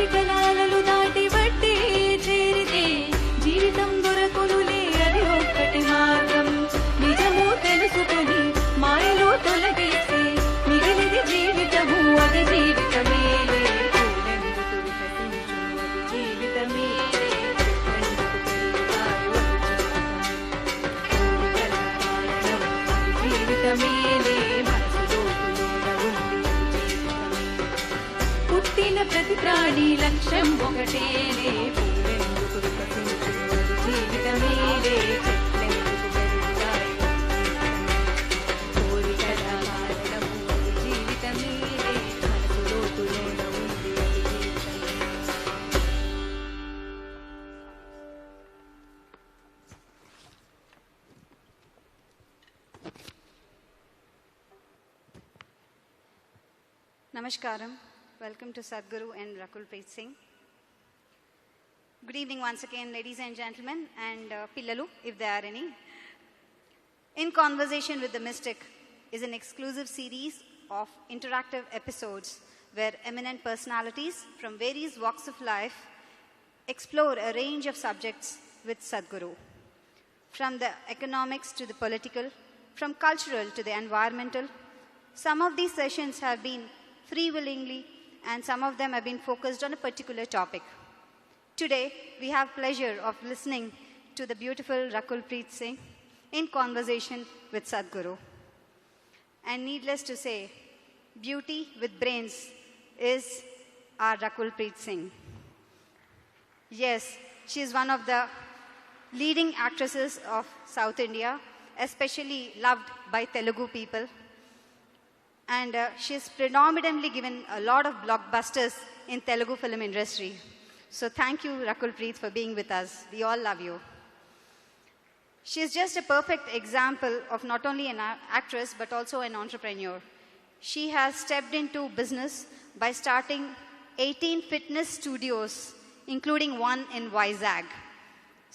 కోరికలాలలు దాటి బట్టి చేరితే జీవితం దొరకునులే అది ఒక్కటి మార్గం నిజము తెలుసుకొని మాయలో తొలగేసి మిగిలిది జీవితము అది జీవితమేలే పూలెందుకు వికసించును అది జీవితమేలే జీవితమేలే మనసులో పుట్టిన ప్రతి ప్రాణి లక్ష్యం ఒకటేలే పూలెందుకు వికసించును అది జీవితమేలే చెట్లెందుకు పెరుగుతాయి కోరికల కారణము అది జీవితమేలే మనసు లోతులోన ఉంది అది జీవితమే. Namaskaram. Welcome to Sadhguru and Rakul Preet Singh. Good evening once again, ladies and gentlemen, and Pillalu, if there are any. In Conversation with the Mystic is an exclusive series of interactive episodes where eminent personalities from various walks of life explore a range of subjects with Sadhguru. From the economics to the political, from cultural to the environmental, some of these sessions have been free willingly and some of them have been focused on a particular topic. Today, we have pleasure of listening to the beautiful Rakul Preet Singh in Conversation with Sadhguru. And needless to say, beauty with brains is our Rakul Preet Singh. Yes, she is one of the leading actresses of South India, especially loved by Telugu people. And she has predominantly given a lot of blockbusters in Telugu film industry. So thank you, Rakul Preet, for being with us. We all love you. She is just a perfect example of not only an actress, but also an entrepreneur. She has stepped into business by starting 18 fitness studios, including one in Vizag.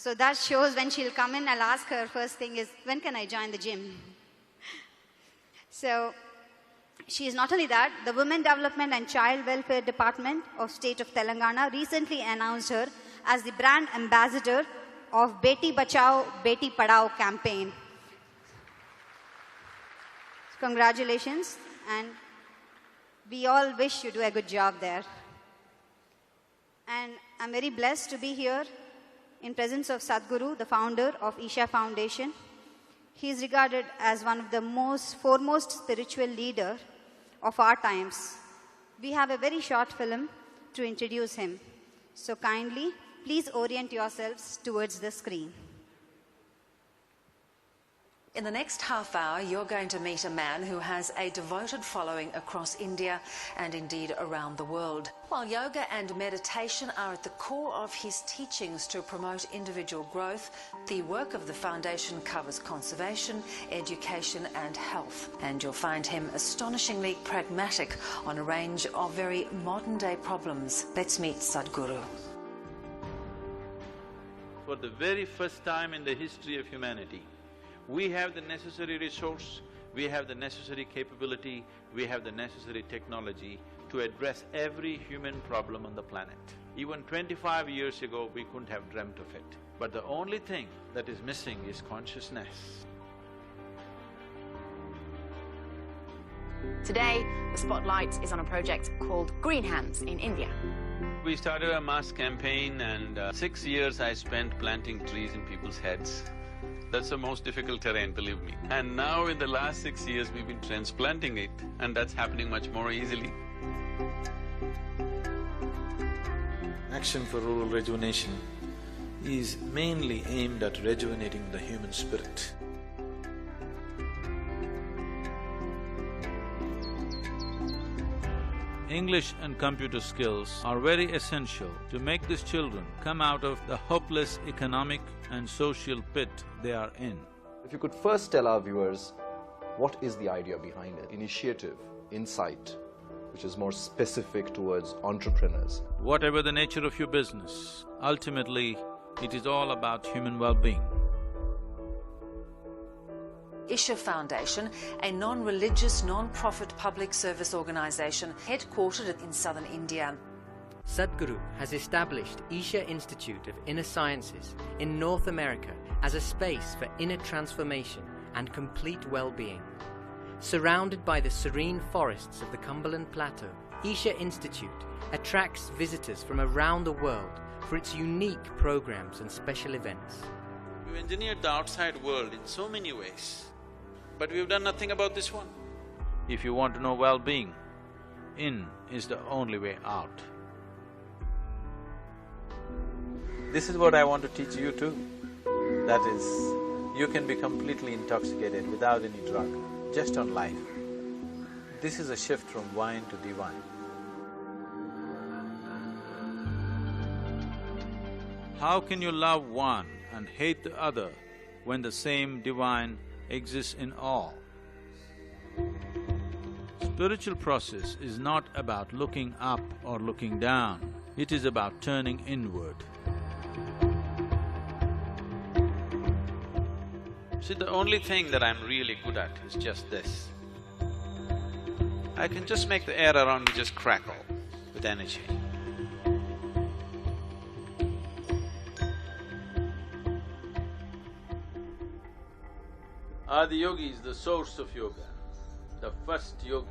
So that shows when she'll come in, I'll ask her first thing is, when can I join the gym? So she is not only that, the Women Development and Child Welfare Department of State of Telangana recently announced her as the brand ambassador of Beti Bachao, Beti Padhao campaign. Congratulations, and we all wish you do a good job there. And I'm very blessed to be here in presence of Sadhguru, the founder of Isha Foundation. He is regarded as one of the foremost spiritual leader of our times. We have a very short film to introduce him. So kindly, please orient yourselves towards the screen. In the next half hour, you're going to meet a man who has a devoted following across India and indeed around the world. While yoga and meditation are at the core of his teachings to promote individual growth, the work of the foundation covers conservation, education and health. And you'll find him astonishingly pragmatic on a range of very modern-day problems. Let's meet Sadhguru. For the very first time in the history of humanity, we have the necessary resource, we have the necessary capability, we have the necessary technology to address every human problem on the planet. Even 25 years ago, we couldn't have dreamt of it. But the only thing that is missing is consciousness. Today, the spotlight is on a project called Green Hands in India. We started a mass campaign and 6 years I spent planting trees in people's heads. That's the most difficult terrain, believe me. And now in the last 6 years, we've been transplanting it, and that's happening much more easily. Action for Rural Rejuvenation is mainly aimed at rejuvenating the human spirit. English and computer skills are very essential to make these children come out of the hopeless economic and social pit they are in. If you could first tell our viewers, what is the idea behind it? Initiative, insight, which is more specific towards entrepreneurs. Whatever the nature of your business, ultimately, it is all about human well-being. Isha Foundation, a non-religious, non-profit public service organisation headquartered in southern India. Sadhguru has established Isha Institute of Inner Sciences in North America as a space for inner transformation and complete well-being. Surrounded by the serene forests of the Cumberland Plateau, Isha Institute attracts visitors from around the world for its unique programs and special events. We've engineered the outside world in so many ways, but we've done nothing about this one. If you want to know well-being, in is the only way out. This is what I want to teach you too. That is, you can be completely intoxicated without any drug, just on life. This is a shift from wine to divine. How can you love one and hate the other when the same divine exists in all? Spiritual process is not about looking up or looking down, it is about turning inward. See, the only thing that I'm really good at is just this. I can just make the air around me just crackle with energy. Adi Yogi is the source of yoga, the first yogi.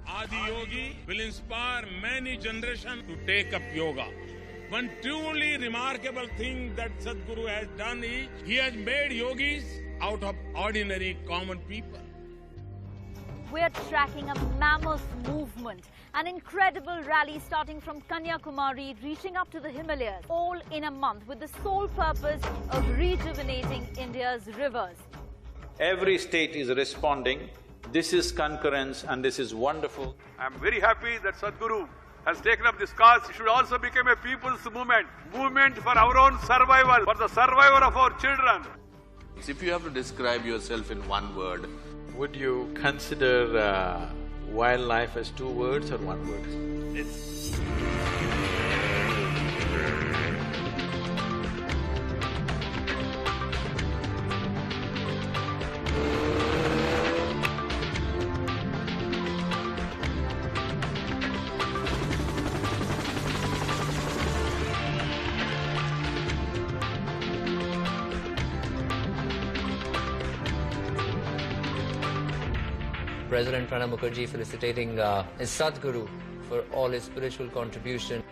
Adi Yogi will inspire many generations to take up yoga. One truly remarkable thing that Sadhguru has done is, he has made yogis out of ordinary common people. We're tracking a mammoth movement, an incredible rally starting from Kanyakumari, reaching up to the Himalayas, all in a month with the sole purpose of rejuvenating India's rivers. Every state is responding. This is concurrence and this is wonderful. I'm very happy that Sadhguru has taken up this cause. It should also become a people's movement for our own survival, for the survival of our children. If you have to describe yourself in one word, Would you consider wildlife as two words or one word? President Pranab Mukherjee felicitating his Sadhguru for all his spiritual contribution.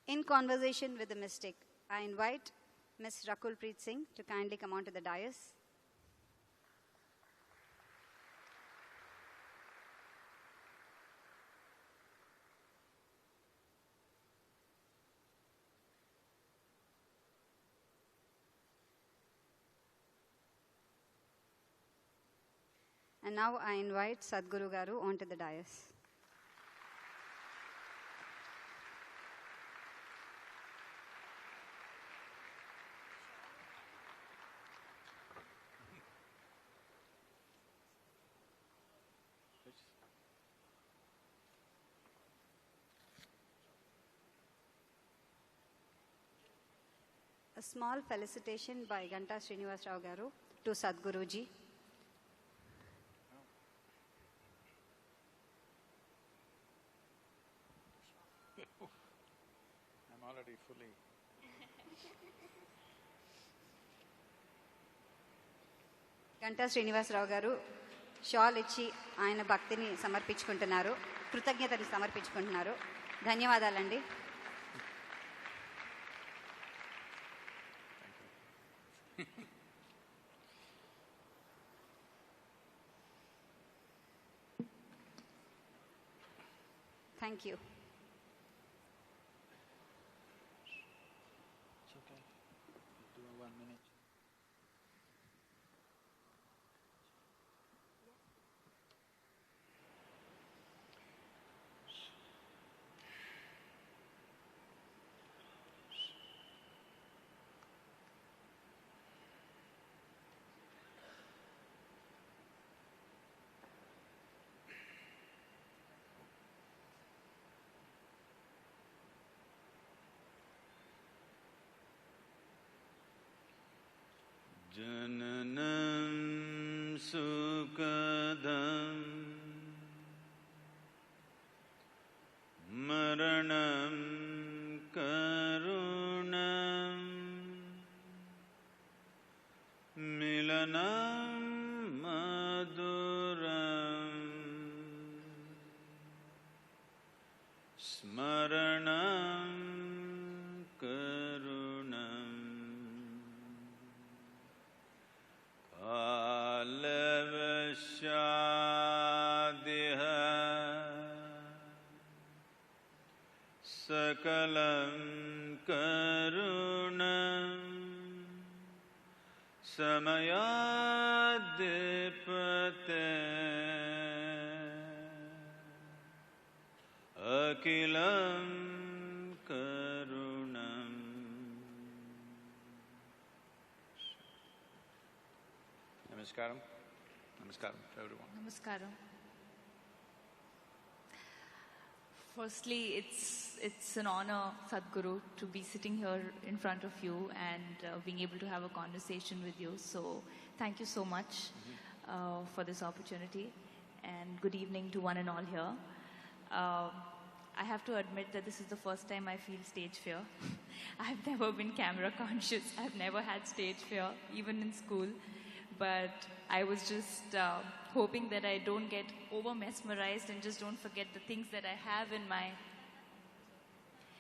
In conversation with the mystic, I invite Ms. Rakul Preet Singh to kindly come onto the dais. And now I invite Sadhguru Garu onto the dais. A small felicitation by Ganta Srinivas Rao Garu to Sadhguruji. I'm already fully… Ganta Srinivas Rao Garu shawl ఇచ్చి ఆయన భక్తిని సమర్పించుకుంటున్నారు, కృతజ్ఞతని సమర్పించుకుంటున్నారు. ధన్యవాదాలండి. Thank you. It's okay. Do 1 minute. sukadam maranam karunam milanam maduram smaranam karunam kalavashadiha sakalam karunam samayadipate akilam karunam. Namaskaram. Namaskaram to everyone. Namaskaram. Firstly, it's an honor, Sadhguru, to be sitting here in front of you and being able to have a conversation with you. So thank you so much for this opportunity, and good evening to one and all here. I have to admit that this is the first time I feel stage fear. I've never been camera conscious. I've never had stage fear, even in school. But I was just hoping that I don't get over mesmerized and just don't forget the things that I have in my...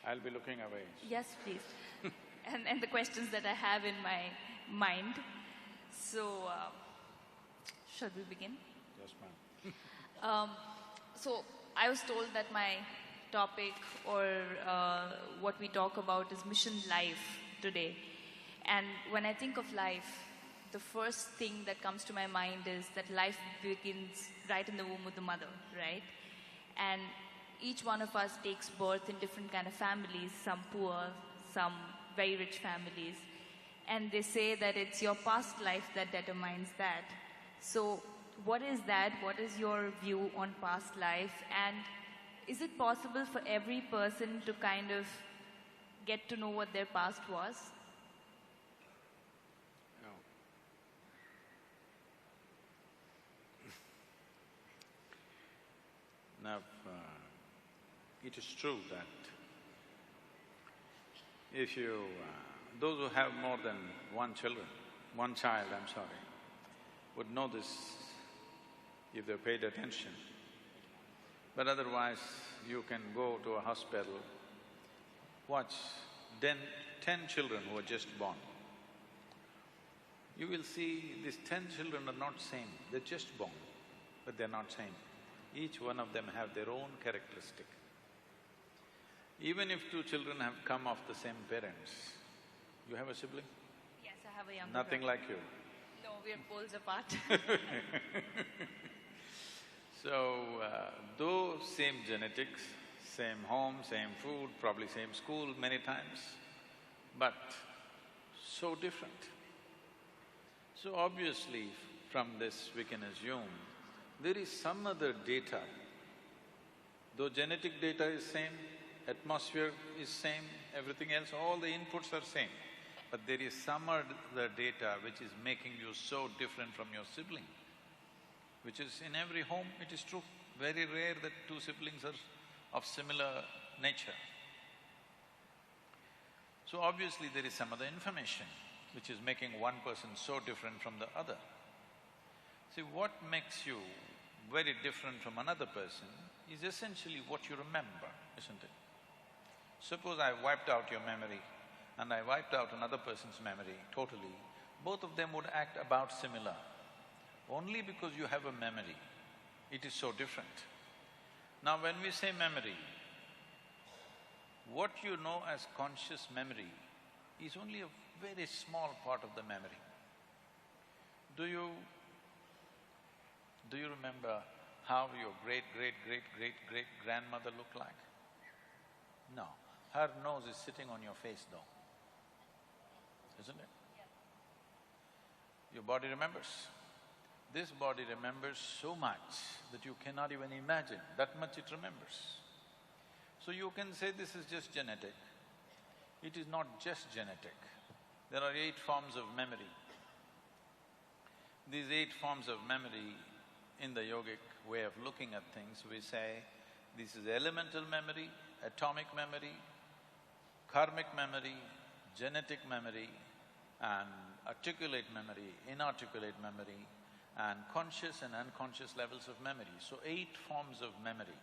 I'll be looking away. Yes, please. and the questions that I have in my mind. So, shall we begin? Yes, ma'am. So, I was told that my topic or what we talk about is mission life today. And when I think of life, the first thing that comes to my mind is that life begins right in the womb of the mother, right? And each one of us takes birth in different kind of families, some poor, some very rich families. And they say that it's your past life that determines that. So what is that? What is your view on past life? And is it possible for every person to kind of get to know what their past was? Now, it is true that if you… those who have more than one child, would know this if they paid attention. But otherwise, you can go to a hospital, watch 10 children who are just born. You will see these 10 children are not same, they're just born, but they're not same. Each one of them have their own characteristic. Even if 2 children have come of the same parents, you have a sibling? Yes, I have a younger Nothing brother. like you. No, we're poles apart. So, though same genetics, same home, same food, probably same school many times, but so different. So obviously, from this we can assume there is some other data. Though genetic data is same, atmosphere is same, everything else, all the inputs are same, but there is some other data which is making you so different from your sibling, which is in every home, it is true. Very rare that 2 siblings are of similar nature. So obviously there is some other information which is making one person so different from the other. See, what makes you very different from another person is essentially what you remember, isn't it? Suppose I wiped out your memory and I wiped out another person's memory totally, both of them would act about similar. Only because you have a memory, it is so different. Now when we say memory, what you know as conscious memory is only a very small part of the memory. Do you remember how your great-great-great-great-great-grandmother looked like? No. Her nose is sitting on your face though, isn't it? Your body remembers. This body remembers so much that you cannot even imagine, that much it remembers. So you can say this is just genetic. It is not just genetic. There are 8 forms of memory. These 8 forms of memory in the yogic way of looking at things, we say this is elemental memory, atomic memory, karmic memory, genetic memory, and articulate memory, inarticulate memory, and conscious and unconscious levels of memory. So 8 forms of memory.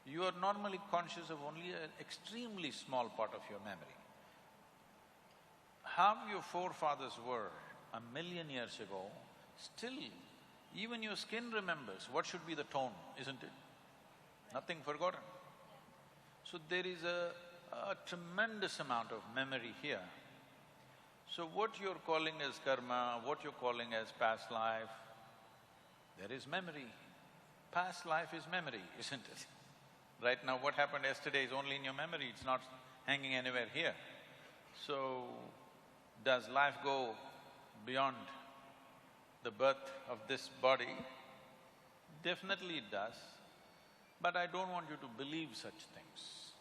You are normally conscious of only an extremely small part of your memory. How your forefathers were 1,000,000 years ago, still even your skin remembers what should be the tone, isn't it? Nothing forgotten. So there is a tremendous amount of memory here. So what you're calling as karma, what you're calling as past life, there is memory. Past life is memory, isn't it? Right now, what happened yesterday is only in your memory, it's not hanging anywhere here. So, does life go beyond the birth of this body? Definitely it does, but I don't want you to believe such things.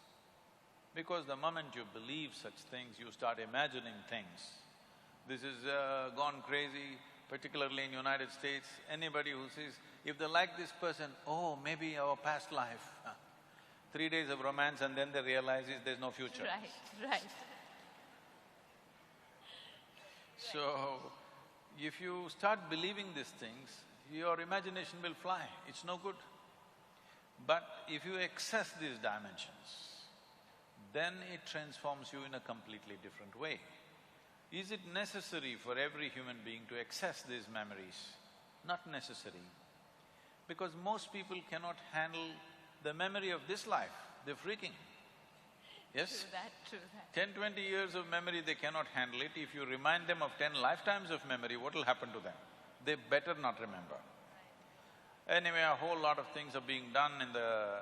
Because the moment you believe such things, you start imagining things. This is gone crazy, particularly in United States. Anybody who says, if they like this person, oh, maybe our past life. 3 days of romance and then they realize there's no future. Right. So, if you start believing these things, your imagination will fly, it's no good. But if you access these dimensions, then it transforms you in a completely different way. Is it necessary for every human being to access these memories? Not necessary. Because most people cannot handle the memory of this life, they're freaking. Yes? True that. 10, 20 years of memory, they cannot handle it. If you remind them of 10 lifetimes of memory, what will happen to them? They better not remember. Anyway, a whole lot of things are being done in the,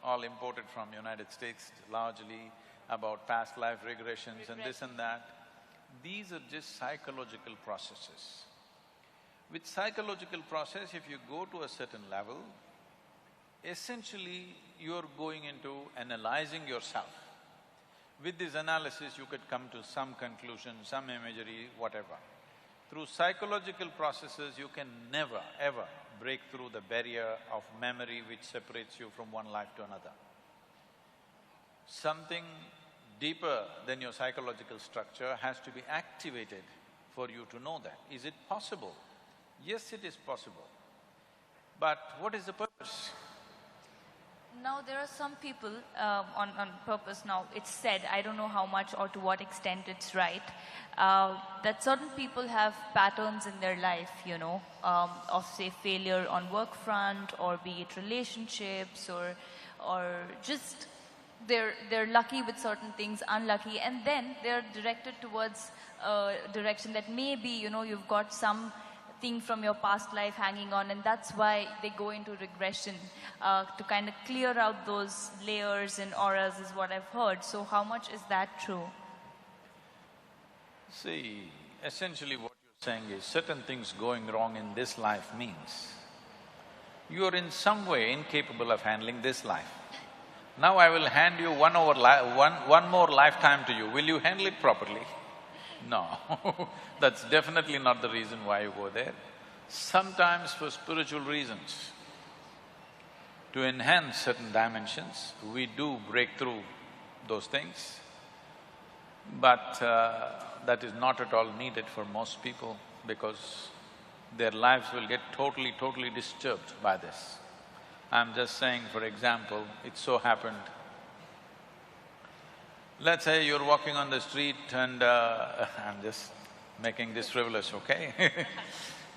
all imported from United States largely, about past life regressions and this and that. These are just psychological processes. With psychological process, if you go to a certain level, essentially you're going into analyzing yourself. With this analysis, you could come to some conclusion, some imagery, whatever. Through psychological processes, you can never, ever break through the barrier of memory which separates you from one life to another. Something deeper than your psychological structure has to be activated for you to know that. Is it possible? Yes, it is possible. But what is the purpose? Now, there are some people on purpose now, it's said, I don't know how much or to what extent it's right, that certain people have patterns in their life, of say failure on work front, or be it relationships, or just they're lucky with certain things, unlucky, and then they're directed towards a direction that maybe, you've got some thing from your past life hanging on, and that's why they go into regression to kind of clear out those layers and auras is what I've heard. So how much is that true? See, essentially what you're saying is certain things going wrong in this life means you're in some way incapable of handling this life. Now I will hand you one more lifetime to you, will you handle it properly? No, that's definitely not the reason why you go there. Sometimes for spiritual reasons, to enhance certain dimensions, we do break through those things, but that is not at all needed for most people because their lives will get totally disturbed by this. I'm just saying, for example, it so happened, let's say you're walking on the street and I'm just making this frivolous, okay?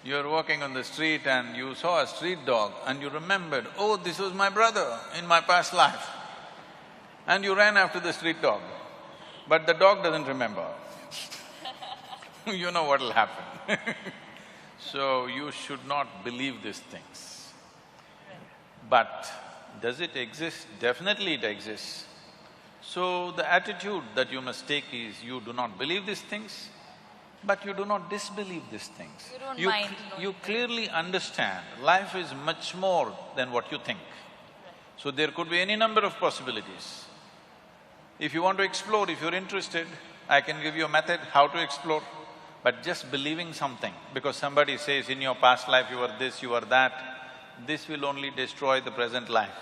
You're walking on the street and you saw a street dog and you remembered, oh, this was my brother in my past life. And you ran after the street dog, but the dog doesn't remember. You know what'll happen. So you should not believe these things. But does it exist? Definitely it exists. So the attitude that you must take is you do not believe these things, but you do not disbelieve these things. You don't mind. You clearly understand life is much more than what you think. So there could be any number of possibilities. If you want to explore, if you're interested, I can give you a method how to explore. But just believing something, because somebody says in your past life you were this, you were that, this will only destroy the present life,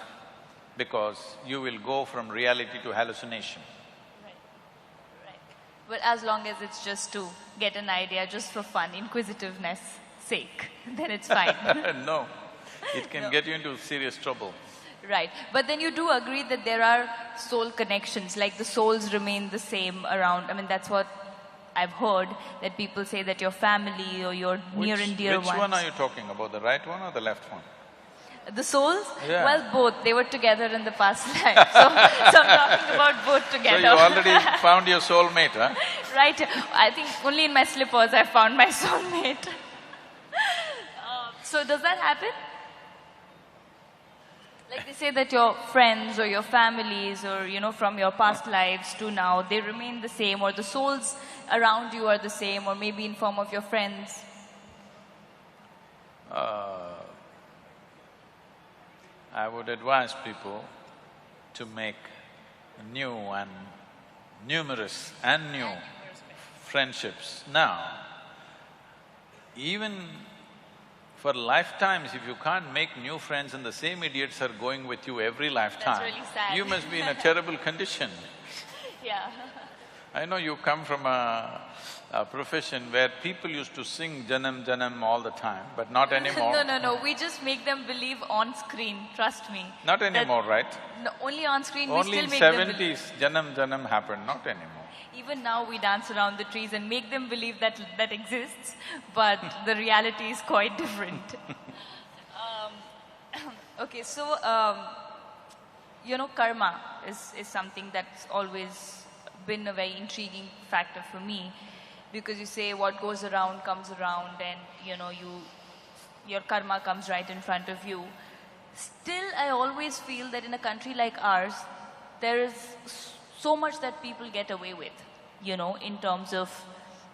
because you will go from reality to hallucination. But as long as it's just to get an idea, just for fun, inquisitiveness sake, then it's fine. No, it can get you into serious trouble. Right. But then you do agree that there are soul connections, like the souls remain the same around. I mean, that's what I've heard, that people say that your family or your near and dear ones… Which one are you talking about, the right one or the left one? The souls? Yeah. Well, both. They were together in the past life. So I'm talking about both together. So you already found your soulmate, huh? Right. I think only in my slippers I found my soulmate. So does that happen? Like they say that your friends or your families or, you know, from your past lives to now, they remain the same, or the souls around you are the same, or maybe in form of your friends. I would advise people to make new and numerous and new friendships now. Even for lifetimes, if you can't make new friends and the same idiots are going with you every lifetime, That's really sad. you must be in a terrible condition. Yeah. I know you come from a profession where people used to sing Janam Janam all the time, but not anymore. No. We just make them believe on screen, trust me. Not anymore, right? No, only on screen we Only still in make them believe. 70s, Janam Janam happened, not anymore. Even now we dance around the trees and make them believe that that exists, but the reality is quite different. Okay, so, you know, karma is something that's always been a very intriguing factor for me, because you say what goes around comes around, and, you know, your karma comes right in front of you. Still, I always feel that in a country like ours, there is so much that people get away with, you know, in terms of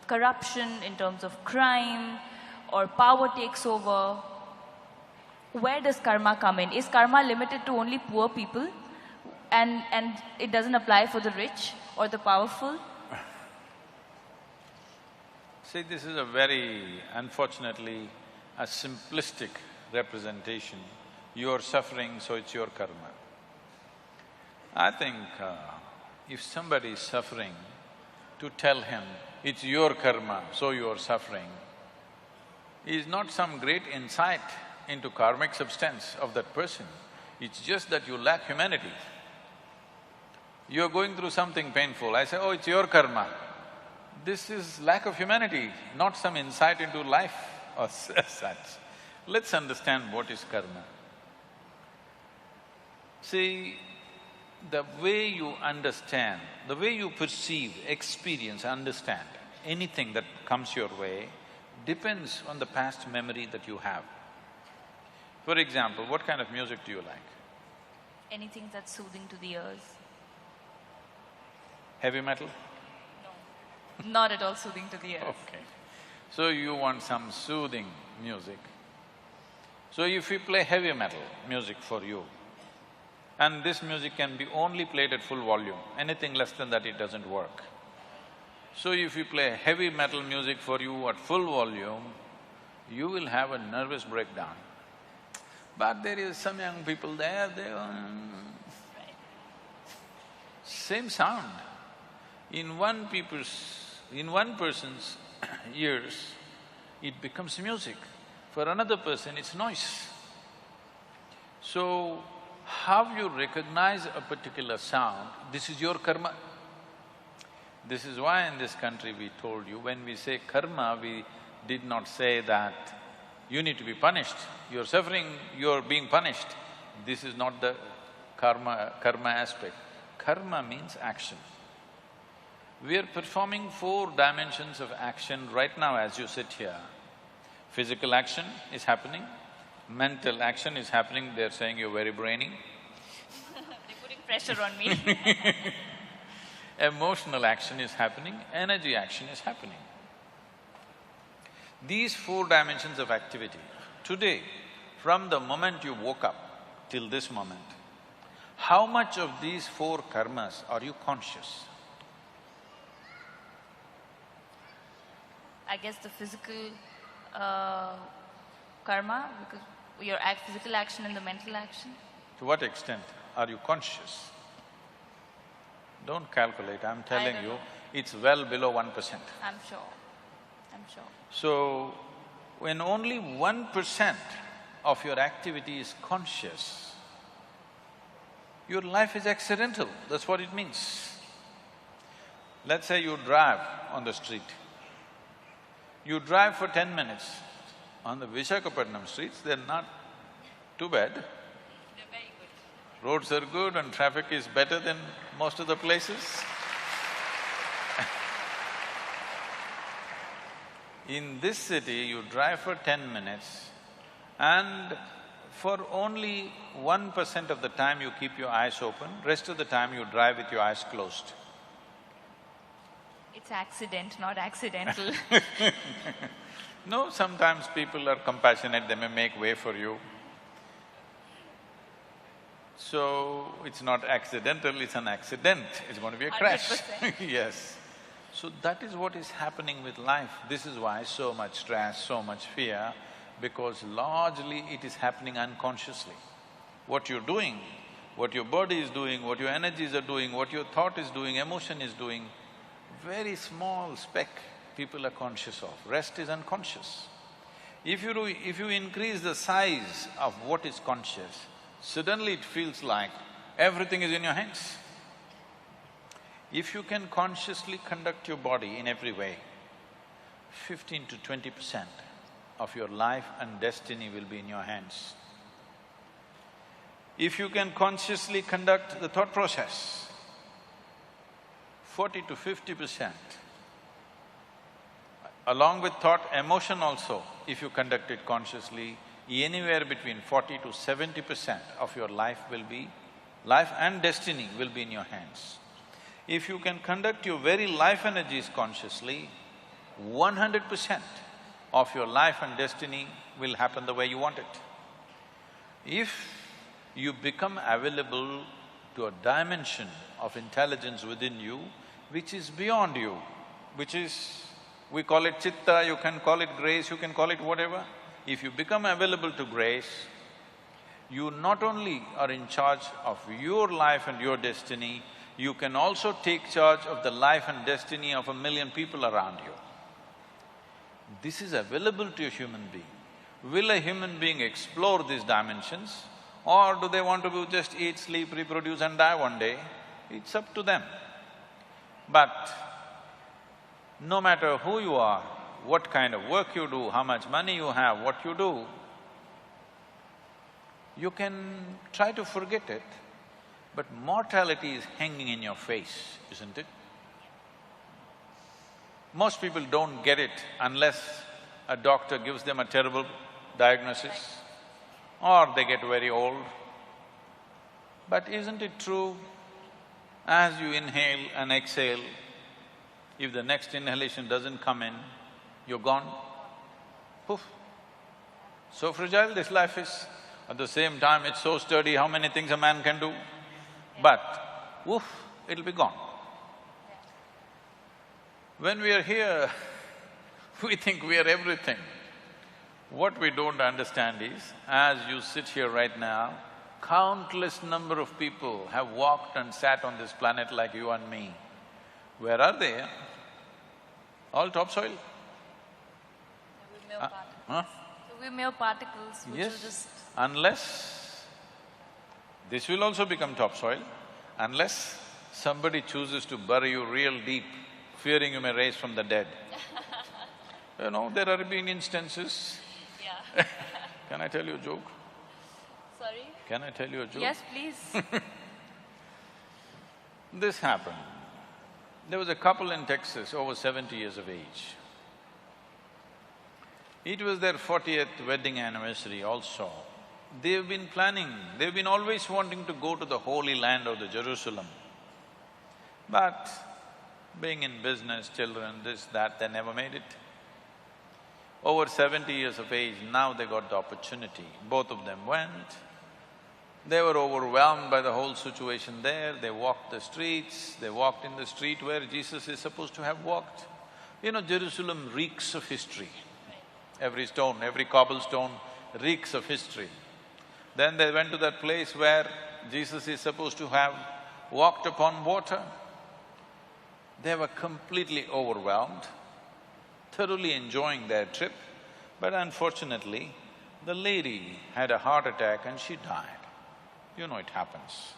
corruption, in terms of crime, or power takes over. Where does karma come in? Is karma limited to only poor people, and it doesn't apply for the rich or the powerful? See, this is a very, unfortunately, a simplistic representation. You're suffering, so it's your karma. I think if somebody is suffering, to tell him, it's your karma, so you're suffering, is not some great insight into karmic substance of that person. It's just that you lack humanity. You're going through something painful, I say, oh, it's your karma. This is lack of humanity, not some insight into life or such. Let's understand what is karma. See, the way you understand, the way you perceive, experience, understand anything that comes your way depends on the past memory that you have. For example, what kind of music do you like? Anything that's soothing to the ears. Heavy metal? No, not at all soothing to the ears. Okay. So you want some soothing music. So if we play heavy metal music for you, and this music can be only played at full volume, anything less than that it doesn't work. So if you play heavy metal music for you at full volume, you will have a nervous breakdown. But there is some young people there, they… Same sound. In one person's ears, it becomes music. For another person, it's noise. So, how you recognize a particular sound, this is your karma. This is why in this country we told you, when we say karma, we did not say that you need to be punished, you're suffering, you're being punished. This is not the karma aspect. Karma means action. We are performing 4 dimensions of action right now as you sit here. Physical action is happening, mental action is happening, they're saying you're very brainy. They're putting pressure on me. Emotional action is happening, energy action is happening. These 4 dimensions of activity, today, from the moment you woke up till this moment, how much of these 4 karmas are you conscious? I guess, the physical karma, because your physical action and the mental action? To what extent are you conscious? Don't calculate, I'm telling you, it's well below 1%. I'm sure. I'm sure. So, when only 1% of your activity is conscious, your life is accidental, that's what it means. Let's say you drive on the street. You drive for 10 minutes. On the Visakhapatnam streets, they're not too bad. They're very good. Roads are good and traffic is better than most of the places. In this city, you drive for 10 minutes and for only 1% of the time you keep your eyes open, rest of the time you drive with your eyes closed. It's accident, not accidental. No, sometimes people are compassionate, they may make way for you. So, it's not accidental, it's an accident, it's going to be a crash. 100%. Yes. So that is what is happening with life. This is why so much stress, so much fear, because largely it is happening unconsciously. What you're doing, what your body is doing, what your energies are doing, what your thought is doing, emotion is doing, very small speck people are conscious of, rest is unconscious. If you increase the size of what is conscious, suddenly it feels like everything is in your hands. If you can consciously conduct your body in every way, 15 to 20% of your life and destiny will be in your hands. If you can consciously conduct the thought process, 40 to 50%, along with thought, emotion also, if you conduct it consciously, anywhere between 40 to 70% of your life and destiny will be in your hands. If you can conduct your very life energies consciously, 100% of your life and destiny will happen the way you want it. If you become available to a dimension of intelligence within you, which is beyond you, which is… we call it chitta, you can call it grace, you can call it whatever. If you become available to grace, you not only are in charge of your life and your destiny, you can also take charge of the life and destiny of 1 million people around you. This is available to a human being. Will a human being explore these dimensions, or do they want to just eat, sleep, reproduce and die one day? It's up to them. But no matter who you are, what kind of work you do, how much money you have, what you do, you can try to forget it, but mortality is hanging in your face, isn't it? Most people don't get it unless a doctor gives them a terrible diagnosis or they get very old. But isn't it true, as you inhale and exhale, if the next inhalation doesn't come in, you're gone, poof. So fragile this life is. At the same time, it's so sturdy, how many things a man can do? But, woof, it'll be gone. When we are here, we think we are everything. What we don't understand is, as you sit here right now, countless number of people have walked and sat on this planet like you and me. Where are they? All topsoil. So we're mere particles which Yes, will just… unless… this will also become topsoil, unless somebody chooses to bury you real deep, fearing you may rise from the dead. You know, there have been instances. Yeah. Can I tell you a joke? Sorry? Can I tell you a joke? Yes, please. This happened. There was a couple in Texas, over 70 years of age. It was their 40th wedding anniversary also. They've been always wanting to go to the Holy Land of the Jerusalem. But being in business, children, this, that, they never made it. Over 70 years of age, now they got the opportunity. Both of them went. They were overwhelmed by the whole situation there. They walked the streets, they walked in the street where Jesus is supposed to have walked. You know, Jerusalem reeks of history. Every stone, every cobblestone reeks of history. Then they went to that place where Jesus is supposed to have walked upon water. They were completely overwhelmed, thoroughly enjoying their trip, but unfortunately, the lady had a heart attack and she died. You know, it happens.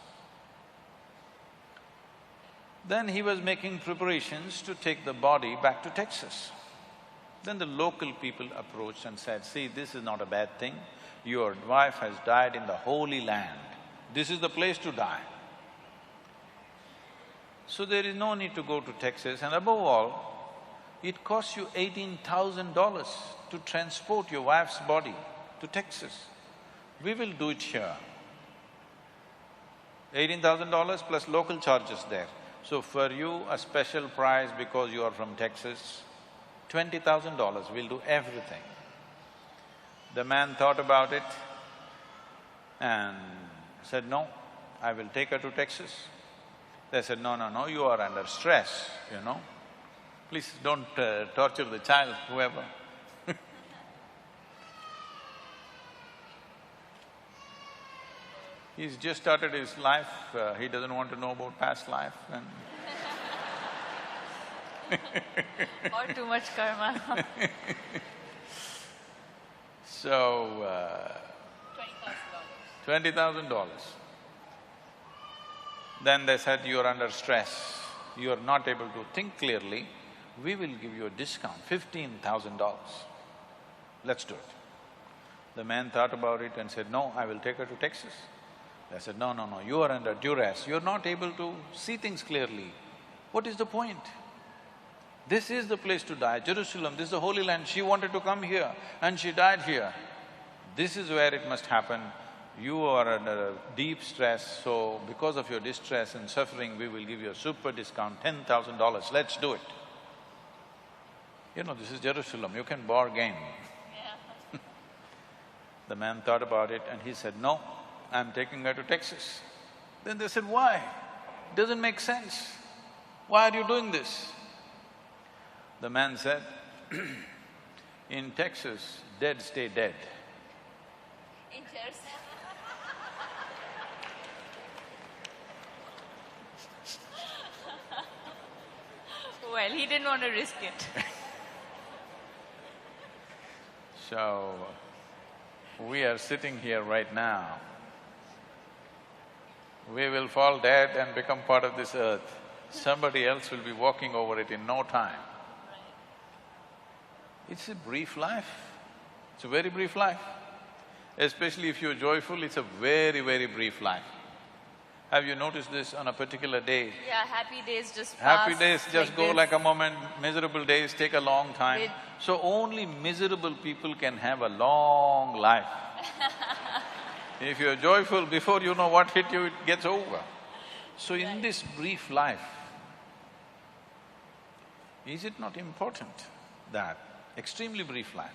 Then he was making preparations to take the body back to Texas. Then the local people approached and said, see, this is not a bad thing. Your wife has died in the Holy Land. This is the place to die. So there is no need to go to Texas, and above all, it costs you $18,000 to transport your wife's body to Texas. We will do it here. $18,000 plus local charges there. So for you, a special price because you are from Texas, $20,000, we'll do everything. The man thought about it and said, no, I will take her to Texas. They said, no, no, no, you are under stress, you know. Please don't torture the child, whoever. He's just started his life, he doesn't want to know about past life and or too much karma. So, $20,000. Then they said, you are under stress, you are not able to think clearly, we will give you a discount, $15,000. Let's do it. The man thought about it and said, no, I will take her to Texas. They said, no, no, no, you are under duress, you're not able to see things clearly. What is the point? This is the place to die, Jerusalem, this is the Holy Land, she wanted to come here and she died here. This is where it must happen. You are under deep stress, so because of your distress and suffering, we will give you a super discount, $10,000, let's do it. You know, this is Jerusalem, you can bargain. Yeah. The man thought about it and he said, no, I'm taking her to Texas. Then they said, why? It doesn't make sense. Why are you doing this? The man said, in Texas, dead stay dead. In Jersey. Well, he didn't want to risk it. So, we are sitting here right now. We will fall dead and become part of this earth. Somebody else will be walking over it in no time. It's a brief life. It's a very brief life. Especially if you're joyful, it's a very, very brief life. Have you noticed this on a particular day? Yeah, happy days just pass. Happy days just go this. like a moment, miserable days take a long time. So only miserable people can have a long life. If you're joyful, before you know what hit you, it gets over. So in this brief life, is it not important that extremely brief life,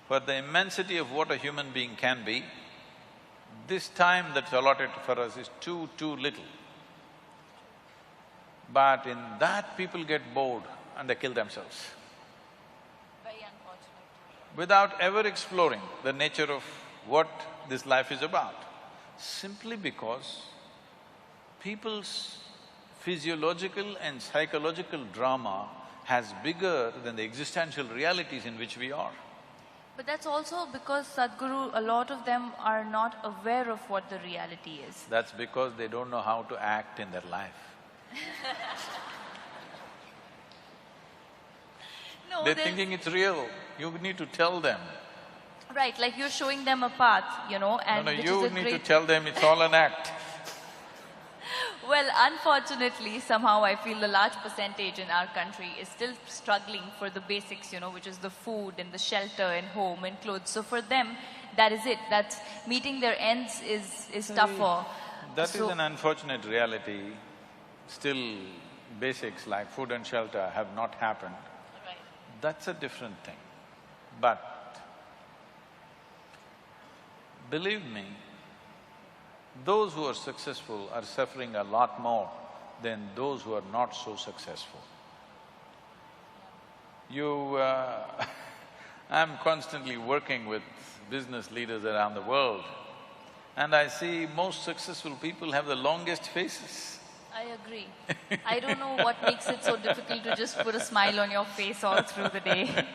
for the immensity of what a human being can be, this time that's allotted for us is too little. But in that people get bored and they kill themselves. Very unfortunate. Without ever exploring the nature of what this life is about, simply because people's physiological and psychological drama has bigger than the existential realities in which we are. But that's also because Sadhguru, a lot of them are not aware of what the reality is. That's because they don't know how to act in their life. No, they're thinking it's real, you need to tell them. Right, like you're showing them a path, you know, and No, which you is a need great… to tell them it's all an act. Well, unfortunately, somehow I feel a large percentage in our country is still struggling for the basics, you know, which is the food and the shelter and home and clothes. So for them, that is it. That's meeting their ends is tougher. That is an unfortunate reality. Still, basics like food and shelter have not happened. Right. That's a different thing. But believe me, those who are successful are suffering a lot more than those who are not so successful. I'm constantly working with business leaders around the world, and I see most successful people have the longest faces. I agree. I don't know what makes it so difficult to just put a smile on your face all through the day.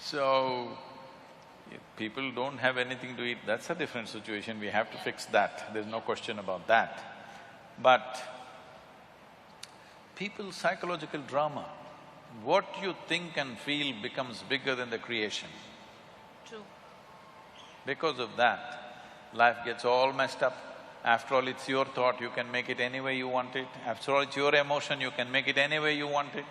So, if people don't have anything to eat, that's a different situation, we have to fix that, there's no question about that. But people's psychological drama, what you think and feel becomes bigger than the creation. True. Because of that, life gets all messed up. After all, it's your thought, you can make it any way you want it. After all, it's your emotion, you can make it any way you want it.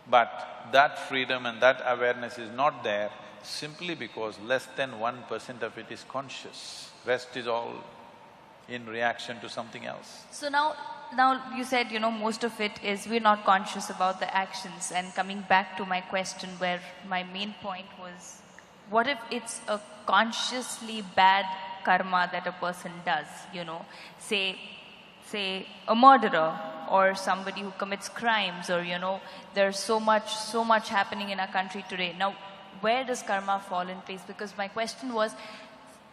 But that freedom and that awareness is not there simply because less than 1% of it is conscious. Rest is all in reaction to something else. So now you said, most of it is we're not conscious about the actions, and coming back to my question where my main point was, what if it's a consciously bad karma that a person does, say a murderer or somebody who commits crimes, or there's so much happening in our country today. Now, where does karma fall in place? Because my question was,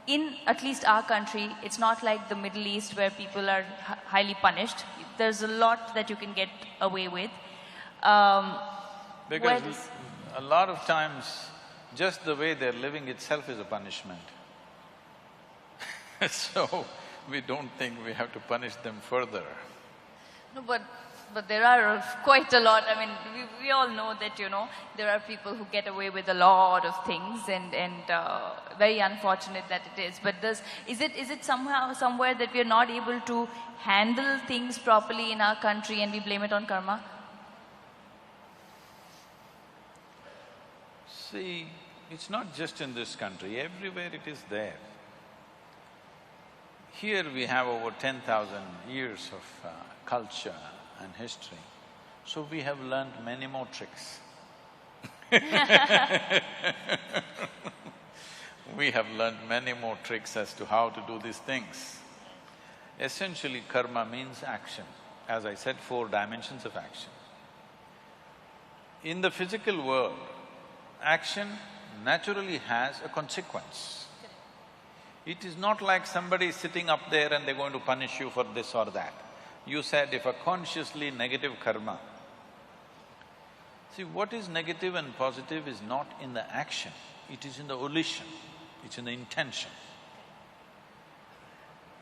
in at least our country, it's not like the Middle East where people are highly punished. There's a lot that you can get away with. Because a lot of times, just the way they're living itself is a punishment. So, we don't think we have to punish them further. No, but there are quite a lot. I mean, we all know that, there are people who get away with a lot of things, and very unfortunate that it is. But is it somewhere that we are not able to handle things properly in our country and we blame it on karma? See, it's not just in this country, everywhere it is there. Here we have over 10,000 years of culture and history, so we have learned many more tricks. We have learned many more tricks as to how to do these things. Essentially, karma means action. As I said, 4 dimensions of action. In the physical world, action naturally has a consequence. It is not like somebody is sitting up there and they're going to punish you for this or that. You said if a consciously negative karma… See, what is negative and positive is not in the action, it is in the volition, it's in the intention.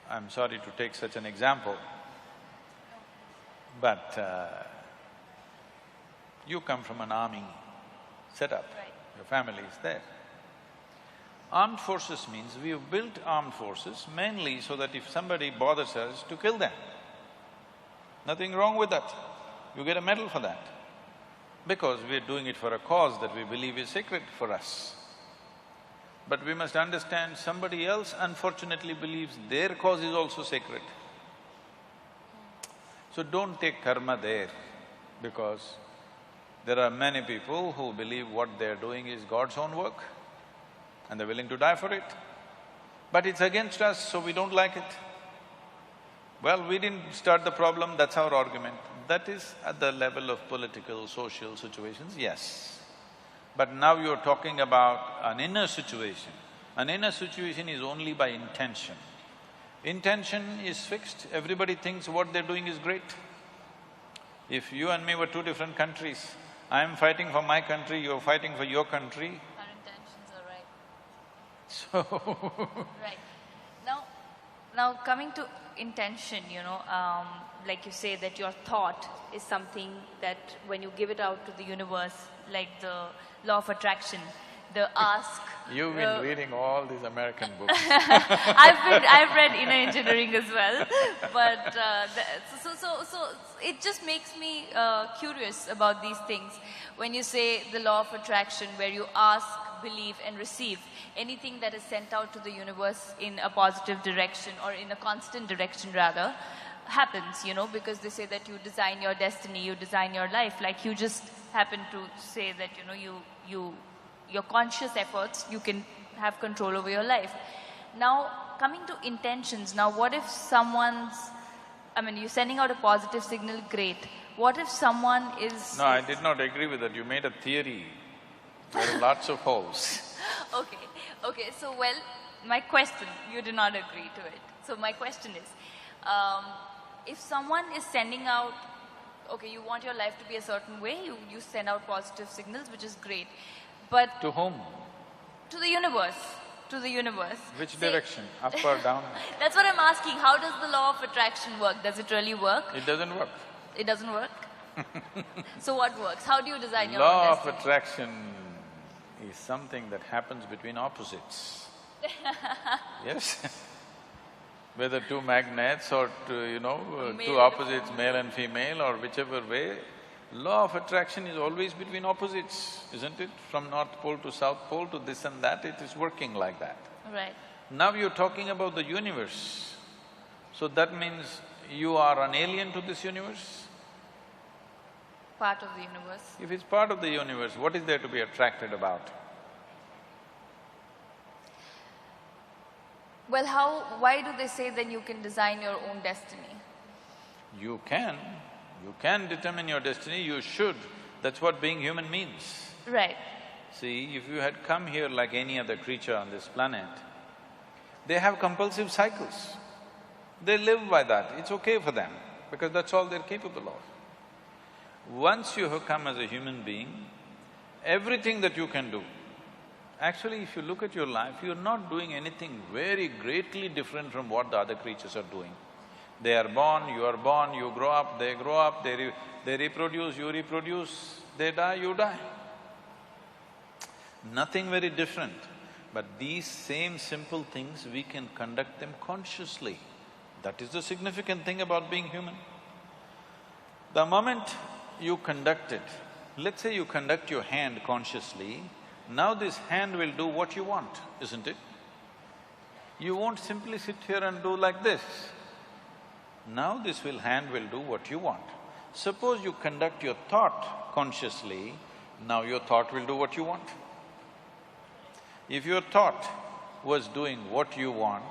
I'm sorry to take such an example, but you come from an army setup, your family is there. Armed forces means we have built armed forces mainly so that if somebody bothers us, to kill them. Nothing wrong with that. You get a medal for that. Because we're doing it for a cause that we believe is sacred for us. But we must understand somebody else unfortunately believes their cause is also sacred. So don't take karma there, because there are many people who believe what they're doing is God's own work, and they're willing to die for it. But it's against us, so we don't like it. Well, we didn't start the problem, that's our argument. That is at the level of political, social situations, yes. But now you're talking about an inner situation. An inner situation is only by intention. Intention is fixed, everybody thinks what they're doing is great. If you and me were 2 different countries, I'm fighting for my country, you're fighting for your country, so… Right. Now coming to intention, like you say that your thought is something that when you give it out to the universe, like the law of attraction, the ask… You've been reading all these American books. I've read inner engineering as well, but so it just makes me curious about these things. When you say the law of attraction, where you ask, believe and receive, anything that is sent out to the universe in a positive direction or in a constant direction rather, happens, because they say that you design your destiny, you design your life, like you just happen to say that, your conscious efforts, you can have control over your life. Now, coming to intentions, now what if someone's… you're sending out a positive signal, great. what if someone is… No, I did not agree with that. You made a theory. There are lots of holes. Okay, so well, my question, you did not agree to it. So my question is, if someone is sending out, okay, you want your life to be a certain way, you send out positive signals, which is great, but… To whom? To the universe. To the universe. Which direction? Up or down? That's what I'm asking. How does the law of attraction work? Does it really work? It doesn't work. It doesn't work? So what works? How do you design your own Law destiny? of attraction is something that happens between opposites. Yes? Whether two magnets or two opposites, male and female, or whichever way, law of attraction is always between opposites, isn't it? From North Pole to South Pole to this and that, it is working like that. Right. Now you're talking about the universe. So that means you are an alien to this universe? Part of the universe. If it's part of the universe, what is there to be attracted about? Well, why do they say then you can design your own destiny? You can determine your destiny, you should. That's what being human means. Right. See, if you had come here like any other creature on this planet, they have compulsive cycles. They live by that, it's okay for them, because that's all they're capable of. Once you have come as a human being, everything that you can do, actually if you look at your life, you're not doing anything very greatly different from what the other creatures are doing. They are born, you grow up, they grow up, they reproduce, you reproduce, they die, you die. Nothing very different. But these same simple things, we can conduct them consciously. That is the significant thing about being human. The moment you conduct it, let's say you conduct your hand consciously, now this hand will do what you want, isn't it? You won't simply sit here and do like this. Now this hand will do what you want. Suppose you conduct your thought consciously, now your thought will do what you want. If your thought was doing what you want,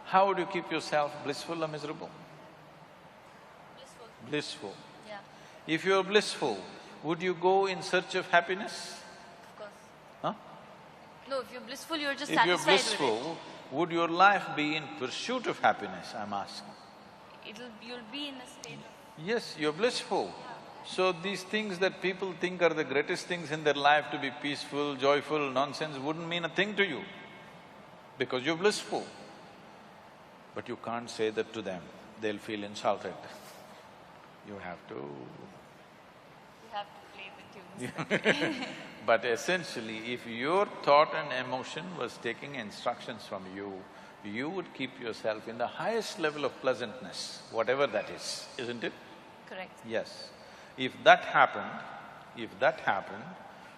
how would you keep yourself blissful or miserable? Blissful. Blissful. Yeah. If you're blissful, would you go in search of happiness? Of course. Huh? No, if you're blissful, you're just If satisfied you're with blissful, would your life be in pursuit of happiness, I'm asking? You'll be in a state of… Yes, you're blissful. So these things that people think are the greatest things in their life, to be peaceful, joyful, nonsense, wouldn't mean a thing to you, because you're blissful. But you can't say that to them, they'll feel insulted. You have to… You have to play the tunes. But essentially, if your thought and emotion was taking instructions from you, you would keep yourself in the highest level of pleasantness, whatever that is, isn't it? Correct. Yes. If that happened,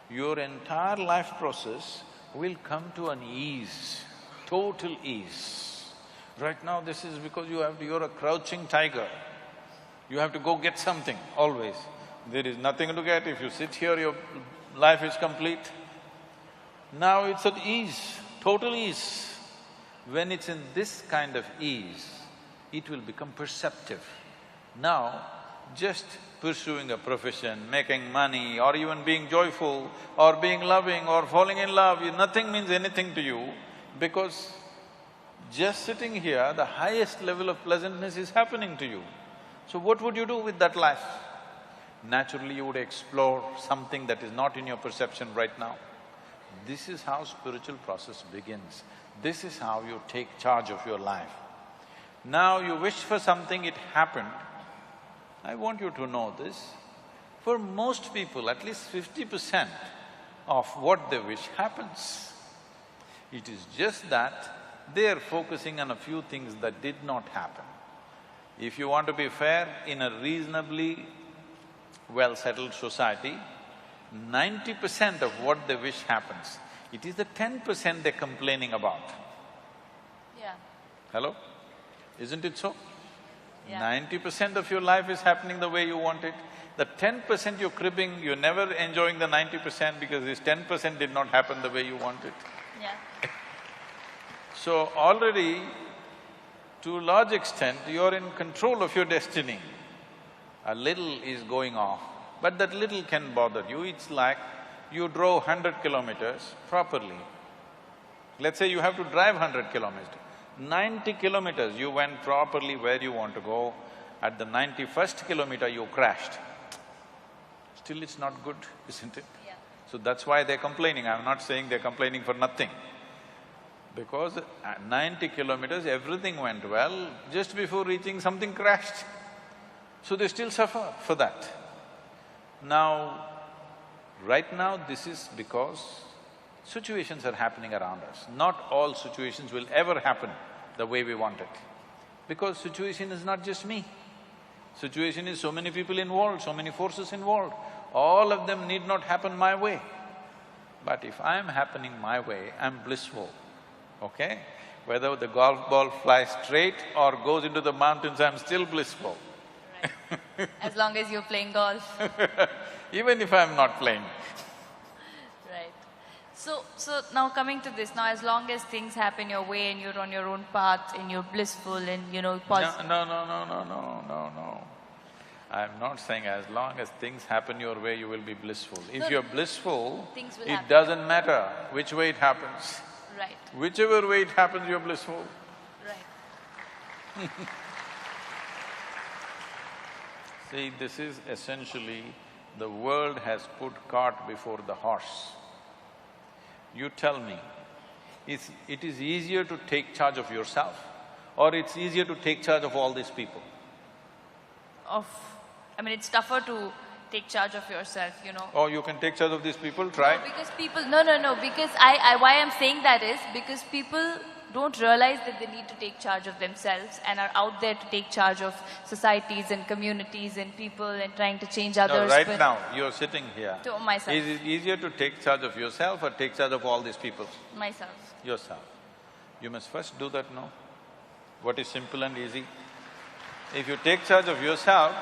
your entire life process will come to an ease, total ease. Right now this is because you're a crouching tiger. You have to go get something, always. There is nothing to get. If you sit here, your life is complete. Now it's at ease, total ease. When it's in this kind of ease, it will become perceptive. Now, just pursuing a profession, making money, or even being joyful, or being loving, or falling in love, nothing means anything to you, because just sitting here, the highest level of pleasantness is happening to you. So what would you do with that life? Naturally, you would explore something that is not in your perception right now. This is how spiritual process begins. This is how you take charge of your life. Now you wish for something, it happened. I want you to know this. For most people, at least 50% of what they wish happens. It is just that they are focusing on a few things that did not happen. If you want to be fair, in a reasonably well-settled society, 90% of what they wish happens. It is the 10% they're complaining about. Yeah. Hello? Isn't it so? Yeah. 90% of your life is happening the way you want it. The 10% you're cribbing, you're never enjoying the 90% because this 10% did not happen the way you want it. Yeah. So already, to a large extent, you're in control of your destiny. a little is going off, but that little can bother you. It's like you drove 100 kilometers properly. Let's say you have to drive 100 kilometers. 90 kilometers you went properly where you want to go. At the 91st kilometer you crashed. Still it's not good, isn't it? Yeah. So that's why they're complaining. I'm not saying they're complaining for nothing. Because at 90 kilometers everything went well, just before reaching something crashed. So they still suffer for that. Now, right now this is because situations are happening around us. Not all situations will ever happen the way we want it. Because situation is not just me. Situation is so many people involved, so many forces involved. All of them need not happen my way. But if I'm happening my way, I'm blissful, okay? Whether the golf ball flies straight or goes into the mountains, I'm still blissful. Right. As long as you're playing golf. Even if I'm not playing. Right. So now coming to this, now as long as things happen your way and you're on your own path and you're blissful and positive… No. I'm not saying as long as things happen your way, you will be blissful. If you're blissful, it doesn't matter which way it happens. Right. Whichever way it happens, you're blissful. Right. See, this is essentially, the world has put cart before the horse. You tell me, it is easier to take charge of yourself or it's easier to take charge of all these people? It's tougher to take charge of yourself, Oh, you can take charge of these people, try. No, because people… No, because why I'm saying that is because people don't realize that they need to take charge of themselves and are out there to take charge of societies and communities and people and trying to change others. No, right now, you're sitting here. To myself. Is it easier to take charge of yourself or take charge of all these people? Myself. Yourself. You must first do that, no? What is simple and easy? If you take charge of yourself,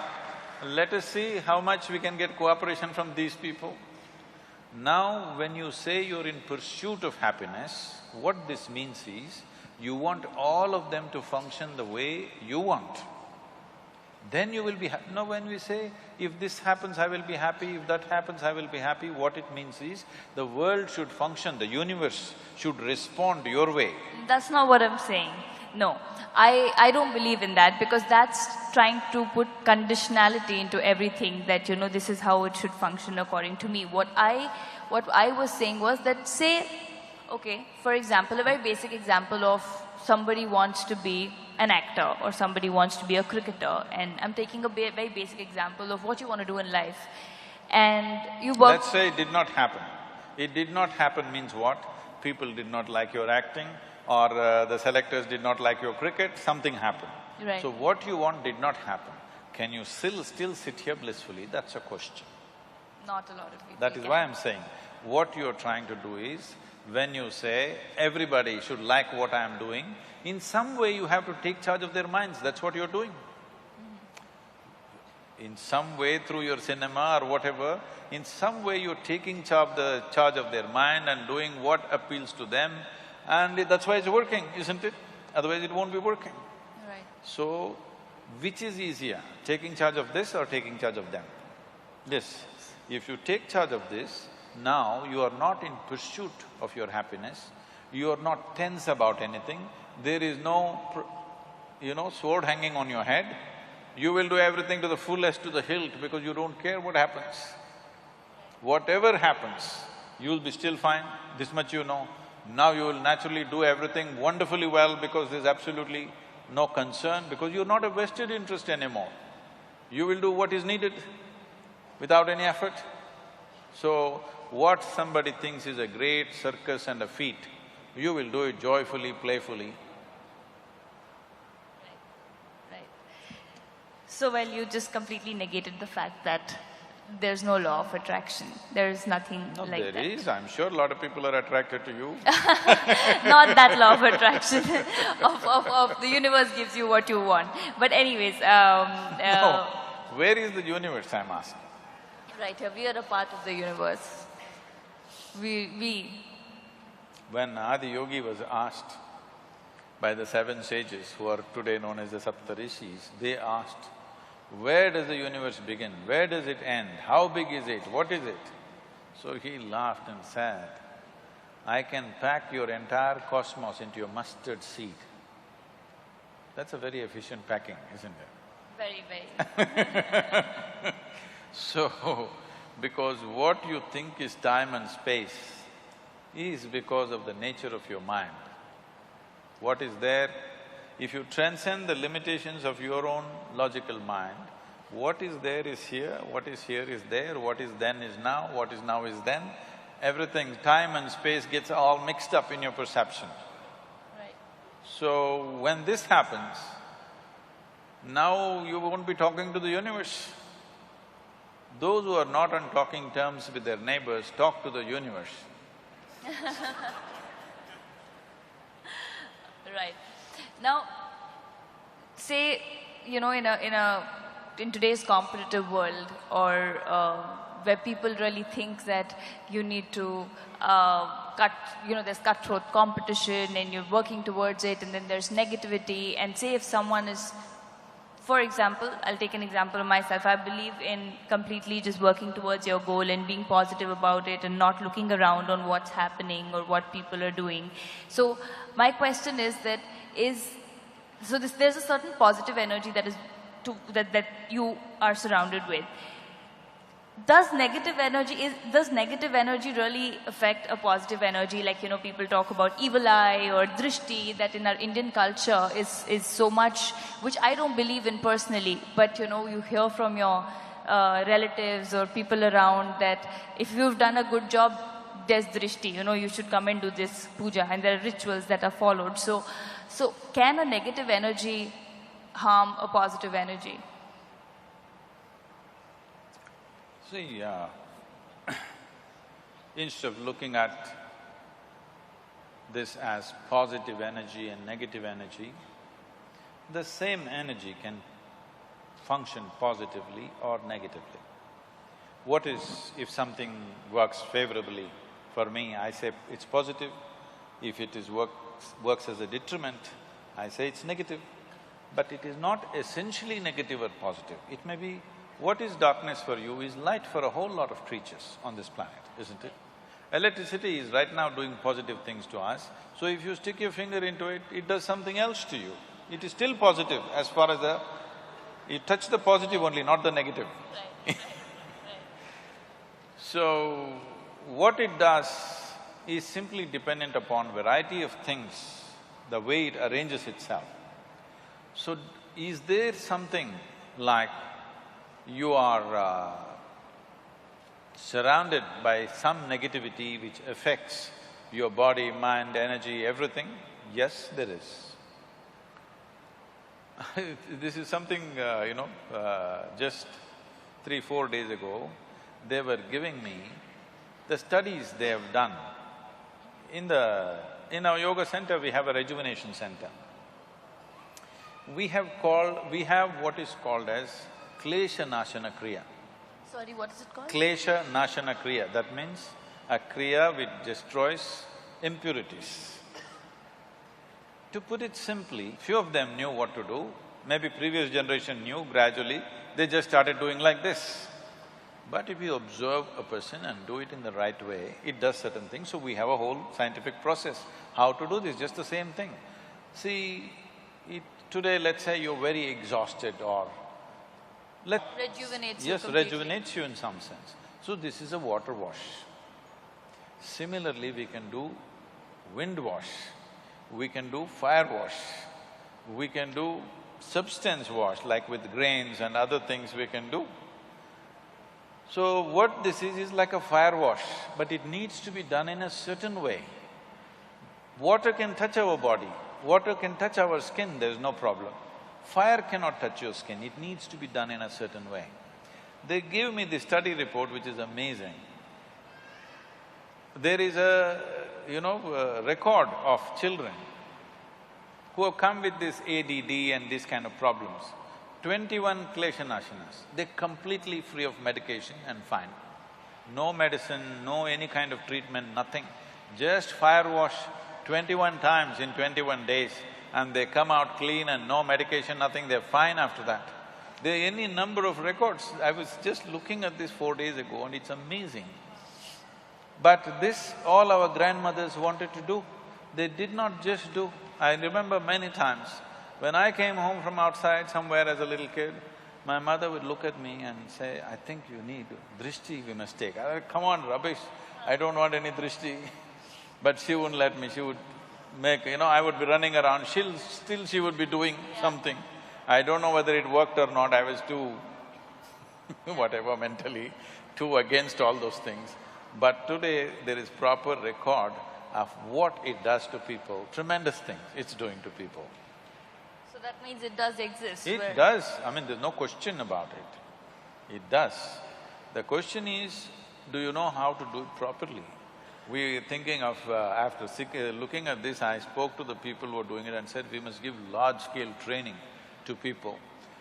let us see how much we can get cooperation from these people. Now, when you say you're in pursuit of happiness, what this means is, you want all of them to function the way you want. Then you will be happy. No, when we say, if this happens, I will be happy, if that happens, I will be happy, what it means is, the world should function, the universe should respond your way. That's not what I'm saying. No, I don't believe in that because that's trying to put conditionality into everything that, this is how it should function according to me. What I was saying was that, say, okay, for example, a very basic example of somebody wants to be an actor or somebody wants to be a cricketer, and I'm taking a very basic example of what you want to do in life. And you work… Let's say it did not happen. It did not happen means what? People did not like your acting, or the selectors did not like your cricket, something happened. Right. So what you want did not happen. Can you still sit here blissfully? That's a question. Not a lot of people. That is why I'm saying, what you're trying to do is, when you say, everybody should like what I'm doing, in some way you have to take charge of their minds, that's what you're doing. In some way, through your cinema or whatever, in some way you're taking charge of their mind and doing what appeals to them, and that's why it's working, isn't it? Otherwise it won't be working. Right. So, which is easier, taking charge of this or taking charge of them? This. If you take charge of this, now you are not in pursuit of your happiness, you are not tense about anything, there is no, sword hanging on your head, you will do everything to the fullest, to the hilt, because you don't care what happens. Whatever happens, you'll be still fine, this much you know. Now you will naturally do everything wonderfully well because there's absolutely no concern, because you're not a vested interest anymore. You will do what is needed without any effort. So, what somebody thinks is a great circus and a feat, you will do it joyfully, playfully. Right. So, well, you just completely negated the fact that there's no law of attraction. There is nothing like that. There is. I'm sure a lot of people are attracted to you. Not that law of attraction of the universe gives you what you want. But anyways… No. Where is the universe, I'm asking? Right, we are a part of the universe. When Adi Yogi was asked by the 7 sages, who are today known as the Saptarishis, they asked, Where does the universe begin? Where does it end? How big is it? What is it? So he laughed and said, I can pack your entire cosmos into your mustard seed. That's a very efficient packing, isn't it? Very, very. So, because what you think is time and space is because of the nature of your mind. What is there, if you transcend the limitations of your own logical mind, what is there is here, what is here is there, what is then is now, what is now is then. Everything, time and space gets all mixed up in your perception. Right. So, when this happens, now you won't be talking to the universe. Those who are not on talking terms with their neighbors talk to the universe. Right. Now, say, you know, in today's competitive world, or where people really think that you need to there's cutthroat competition and you're working towards it, and then there's negativity, and say if someone is, for example, I'll take an example of myself. I believe in completely just working towards your goal and being positive about it and not looking around on what's happening or what people are doing. So my question is that there's a certain positive energy that you are surrounded with. Does negative energy really affect a positive energy? Like, you know, people talk about evil eye or drishti, that in our Indian culture is so much, which I don't believe in personally, but you know, you hear from your relatives or people around that if you've done a good job, there's drishti, you know, you should come and do this puja, and there are rituals that are followed. So can a negative energy harm a positive energy? See, instead of looking at this as positive energy and negative energy, the same energy can function positively or negatively. What is, if something works favorably for me, I say it's positive. If it works as a detriment, I say it's negative. But it is not essentially negative or positive. It may be, what is darkness for you is light for a whole lot of creatures on this planet, isn't it? Electricity is right now doing positive things to us, so if you stick your finger into it, it does something else to you. It is still positive as far as you touch the positive only, not the negative. Right. So, what it does is simply dependent upon variety of things, the way it arranges itself. So, is there something like you are surrounded by some negativity which affects your body, mind, energy, everything? Yes, there is. This is something, just 3-4 days ago, they were giving me the studies they have done. In our yoga center, we have a rejuvenation center. We have what is called as Klesha Nashana Kriya. Sorry, what is it called? Klesha Nashana Kriya, that means a kriya which destroys impurities. To put it simply, few of them knew what to do, maybe previous generation knew, gradually they just started doing like this. But if you observe a person and do it in the right way, it does certain things, so we have a whole scientific process. How to do this, just the same thing. See, today let's say you're very exhausted or rejuvenates you Yes, completely. rejuvenates you in some sense. So this is a water wash. Similarly, we can do wind wash, we can do fire wash, we can do substance wash, like with grains and other things we can do. So what this is like a fire wash, but it needs to be done in a certain way. Water can touch our body, water can touch our skin, there's no problem. Fire cannot touch your skin, it needs to be done in a certain way. They gave me the study report which is amazing. There is a record of children who have come with this ADD and these kind of problems. 21 Klesha Nashanas, they're completely free of medication and fine. No medicine, no any kind of treatment, nothing. Just fire wash 21 times in 21 days and they come out clean and no medication, nothing, they're fine after that. There are any number of records. I was just looking at this 4 days ago and it's amazing. But this, all our grandmothers wanted to do. They did not just do. I remember many times, when I came home from outside somewhere as a little kid, my mother would look at me and say, I think you need drishti, we must take. I said, come on, rubbish, I don't want any drishti. But she wouldn't let me, she would make… I would be running around, still she would be doing something. I don't know whether it worked or not, I was too whatever mentally, too against all those things. But today there is proper record of what it does to people, tremendous things it's doing to people. So that means it does exist. It does, I mean there's no question about it. It does. The question is, do you know how to do it properly? We're thinking of… looking at this, I spoke to the people who are doing it and said, we must give large-scale training to people.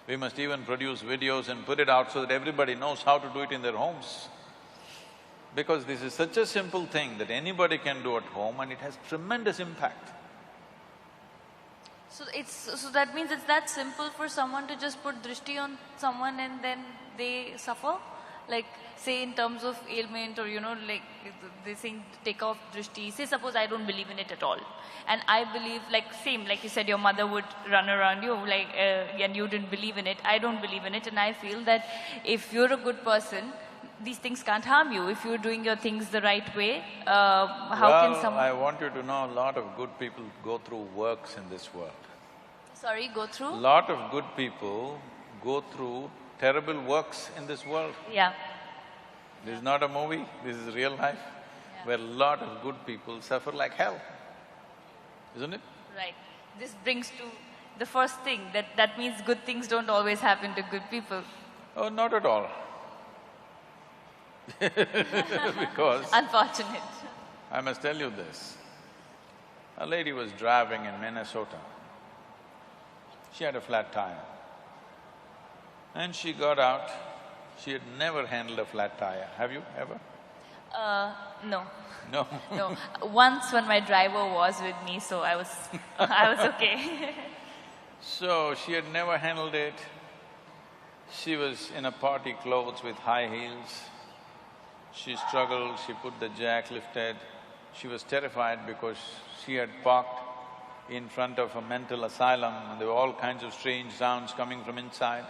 We must even produce videos and put it out so that everybody knows how to do it in their homes. Because this is such a simple thing that anybody can do at home and it has tremendous impact. So that means it's that simple for someone to just put drishti on someone and then they suffer? Like, say in terms of ailment or like they saying take off drishti, say suppose I don't believe in it at all. And I believe, like same, like you said, your mother would run around you and you didn't believe in it, I don't believe in it, and I feel that if you're a good person, these things can't harm you. If you're doing your things the right way, how can someone… I want you to know, a lot of good people go through works in this world. Sorry, go through? A lot of good people go through terrible works in this world. Yeah. This is not a movie, this is real life, where a lot of good people suffer like hell, isn't it? Right. This brings to the first thing, that means good things don't always happen to good people. Oh, not at all. Because… Unfortunate. I must tell you this. A lady was driving in Minnesota. She had a flat tire. And she got out. She had never handled a flat tire. Have you ever? No. No? No. Once when my driver was with me, so I was… I was okay. So, she had never handled it. She was in a party clothes with high heels. She struggled, she put the jack lifted. She was terrified because she had parked in front of a mental asylum and there were all kinds of strange sounds coming from inside.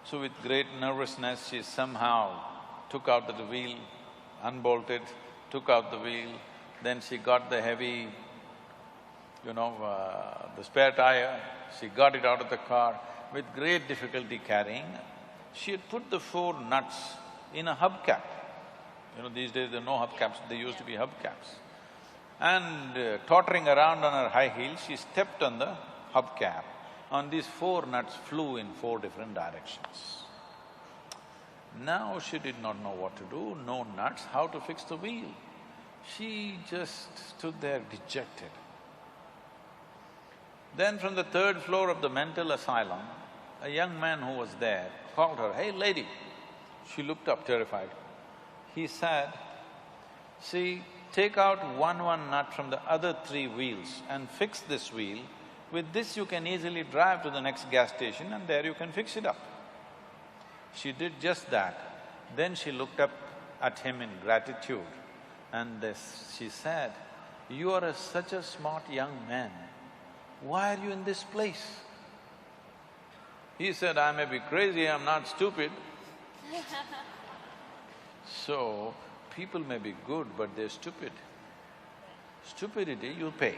So with great nervousness, she somehow took out the wheel, unbolted, took out the wheel, then she got the heavy, the spare tire, she got it out of the car with great difficulty carrying. She had put the 4 nuts in a hubcap. These days there are no hubcaps, they used to be hubcaps. And tottering around on her high heels, she stepped on the hubcap. And these 4 nuts flew in 4 different directions. Now she did not know what to do, no nuts, how to fix the wheel. She just stood there dejected. Then from the 3rd floor of the mental asylum, a young man who was there called her, "Hey lady." She looked up terrified. He said, "See, take out one nut from the other 3 wheels and fix this wheel. With this you can easily drive to the next gas station and there you can fix it up." She did just that. Then she looked up at him in gratitude and she said, "You are such a smart young man. Why are you in this place?" He said, "I may be crazy, I'm not stupid." So, people may be good, but they're stupid. Stupidity, you pay.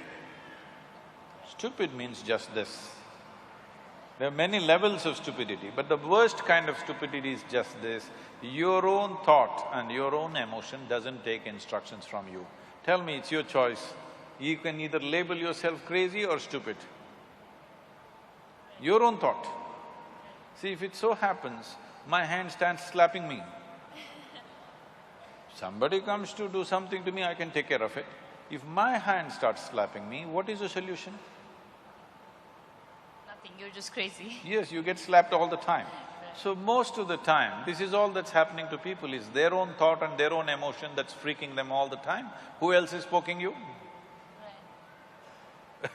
Stupid means just this. There are many levels of stupidity, but the worst kind of stupidity is just this. Your own thought and your own emotion doesn't take instructions from you. Tell me, it's your choice. You can either label yourself crazy or stupid. Your own thought. See, if it so happens, my hand starts slapping me. Somebody comes to do something to me, I can take care of it. If my hand starts slapping me, what is the solution? Nothing, you're just crazy. Yes, you get slapped all the time. So most of the time, this is all that's happening to people, is their own thought and their own emotion that's freaking them all the time. Who else is poking you?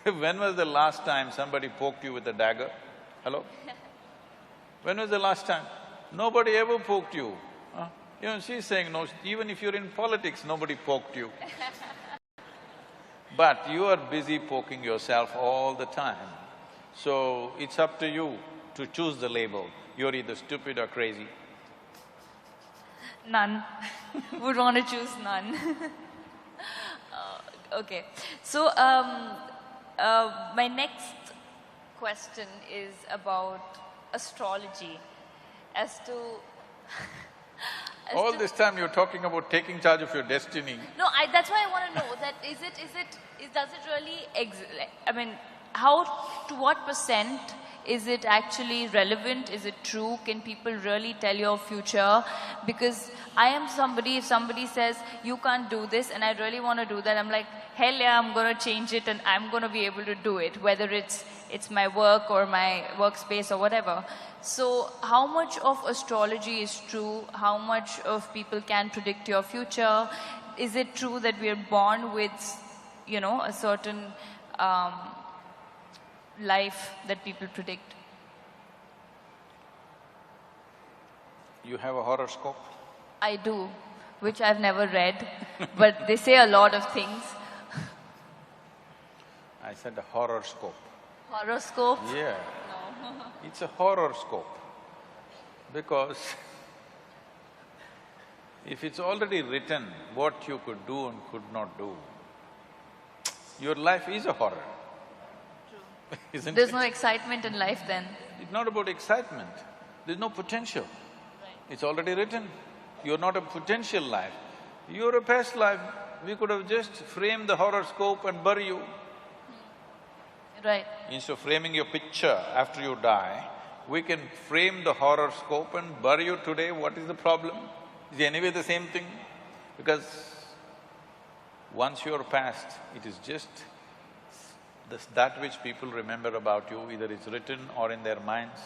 Right. When was the last time somebody poked you with a dagger? Hello? When was the last time? Nobody ever poked you. Huh? Even she's saying no, even if you're in politics, nobody poked you. But you are busy poking yourself all the time. So, it's up to you to choose the label. You're either stupid or crazy. None. Would want to choose none. Okay. So, my next question is about astrology. As to… All this time you're talking about taking charge of your destiny. No, that's why I want to know that does it really I mean, to what percent is it actually relevant? Is it true? Can people really tell your future? Because I am somebody, if somebody says, you can't do this and I really want to do that, I'm like, hell yeah, I'm going to change it and I'm going to be able to do it, whether it's my work or my workspace or whatever. So how much of astrology is true? How much of people can predict your future? Is it true that we are born with, a certain life that people predict? You have a horoscope? I do, which I've never read, but they say a lot of things. I said a horoscope. Horoscope? Yeah. No. It's a horoscope. Because if it's already written what you could do and could not do, your life is a horror. True. Isn't There's it? no excitement in life then. It's not about excitement. There's no potential. Right. It's already written. You're not a potential life. You're a past life. We could have just framed the horoscope and bury you. Right. Instead of framing your picture after you die, we can frame the horoscope and bury you today. What is the problem? Is it anyway the same thing? Because once you're past, it is just that which people remember about you, either it's written or in their minds,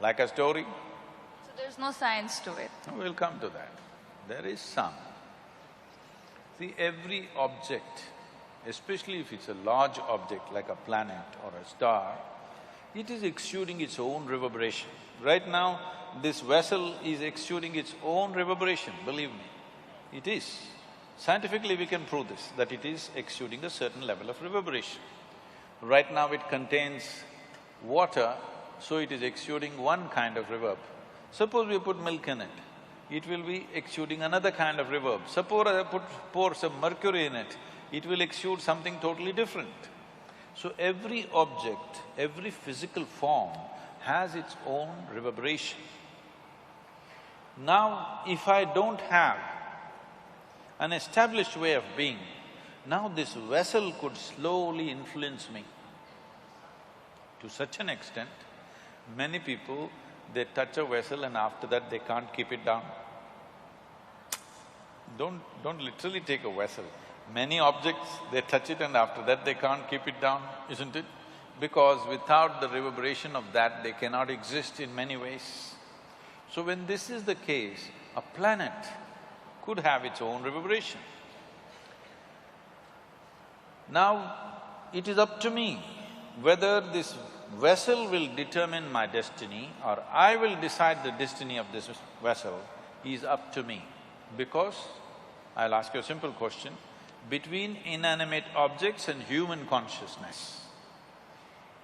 like a story. So there's no science to it? We'll come to that. There is some. See, every object, especially if it's a large object like a planet or a star, it is exuding its own reverberation. Right now, this vessel is exuding its own reverberation, believe me. It is. Scientifically, we can prove this, that it is exuding a certain level of reverberation. Right now, it contains water, so it is exuding one kind of reverb. Suppose we put milk in it, it will be exuding another kind of reverb. Suppose I pour some mercury in it, it will exude something totally different. So every object, every physical form has its own reverberation. Now, if I don't have an established way of being, now this vessel could slowly influence me. To such an extent, many people, they touch a vessel and after that they can't keep it down. Don't literally take a vessel. Many objects, they touch it and after that they can't keep it down, isn't it? Because without the reverberation of that, they cannot exist in many ways. So when this is the case, a planet could have its own reverberation. Now, it is up to me whether this vessel will determine my destiny or I will decide the destiny of this vessel is up to me. Because, I'll ask you a simple question, between inanimate objects and human consciousness,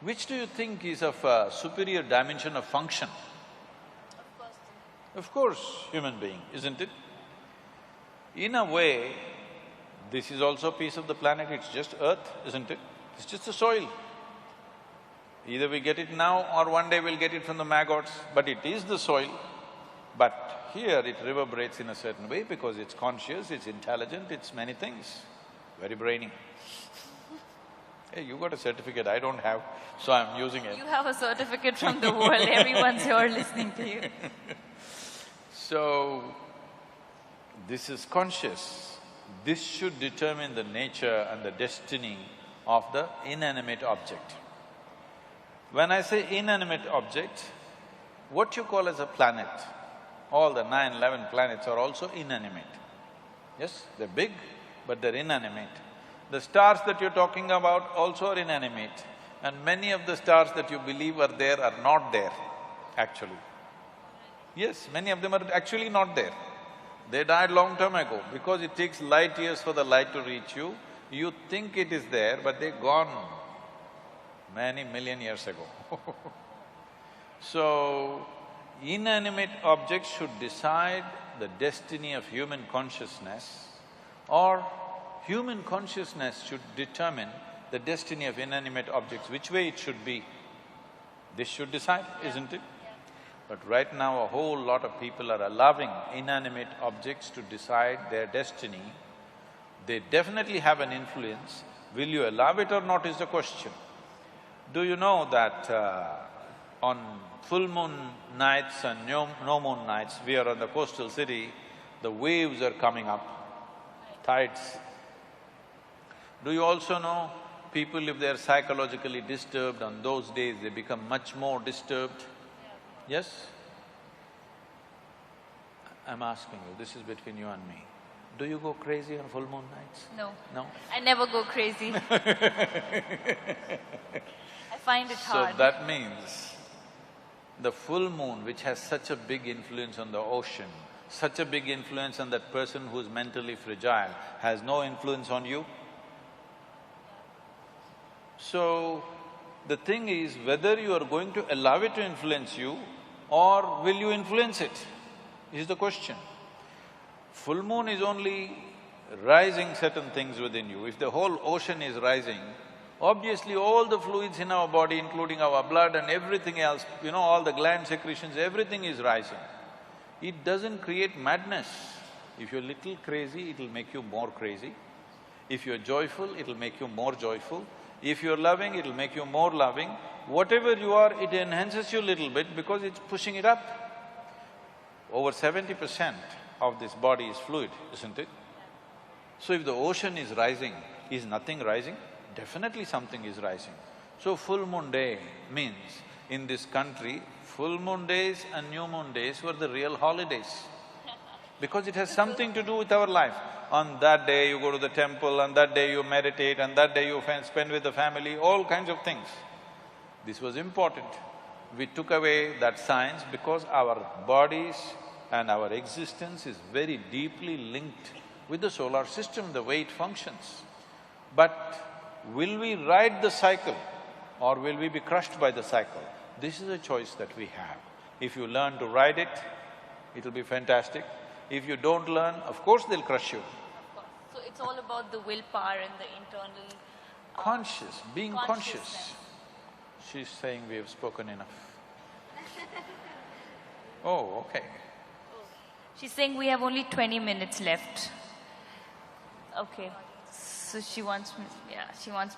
which do you think is of a superior dimension of function? Of course, human being, isn't it? In a way, this is also a piece of the planet, it's just earth, isn't it? It's just the soil. Either we get it now or one day we'll get it from the maggots, but it is the soil. But here it reverberates in a certain way because it's conscious, it's intelligent, it's many things, very brainy. Hey, you got a certificate, I don't have, so I'm using it. You have a certificate from the world, everyone's here listening to you. So, this is conscious. This should determine the nature and the destiny of the inanimate object. When I say inanimate object, what you call as a planet, all the 9, 11 planets are also inanimate. Yes, they're big, but they're inanimate. The stars that you're talking about also are inanimate, and many of the stars that you believe are there are not there, actually. Yes, many of them are actually not there. They died long time ago. Because it takes light years for the light to reach you, you think it is there, but they're gone many million years ago. So, inanimate objects should decide the destiny of human consciousness, or human consciousness should determine the destiny of inanimate objects, which way it should be. This should decide, isn't it? But right now, a whole lot of people are allowing inanimate objects to decide their destiny. They definitely have an influence. Will you allow it or not is the question. Do you know that on full moon nights and no moon nights, we are on the coastal city, the waves are coming up, tides. Do you also know people, if they are psychologically disturbed, on those days they become much more disturbed? Yes? I'm asking you, this is between you and me. Do you go crazy on full moon nights? No. No? I never go crazy. I find it hard. So that means the full moon, which has such a big influence on the ocean, such a big influence on that person who's mentally fragile, has no influence on you? So, the thing is whether you are going to allow it to influence you or will you influence it, is the question. Full moon is only rising certain things within you. If the whole ocean is rising, obviously all the fluids in our body, including our blood and everything else, all the gland secretions, everything is rising. It doesn't create madness. If you're little crazy, it'll make you more crazy. If you're joyful, it'll make you more joyful. If you're loving, it'll make you more loving. Whatever you are, it enhances you a little bit because it's pushing it up. Over 70% of this body is fluid, isn't it? So if the ocean is rising, is nothing rising? Definitely something is rising. So full moon day means, in this country, full moon days and new moon days were the real holidays. Because it has something to do with our life. On that day you go to the temple, on that day you meditate, on that day you spend with the family, all kinds of things. This was important. We took away that science because our bodies and our existence is very deeply linked with the solar system, the way it functions. But will we ride the cycle or will we be crushed by the cycle? This is a choice that we have. If you learn to ride it, it'll be fantastic. If you don't learn, of course they'll crush you. Of course. So it's all about the willpower and the internal… Conscious, being conscious. She's saying we have spoken enough. Oh, okay. She's saying we have only 20 minutes left. Okay. So she wants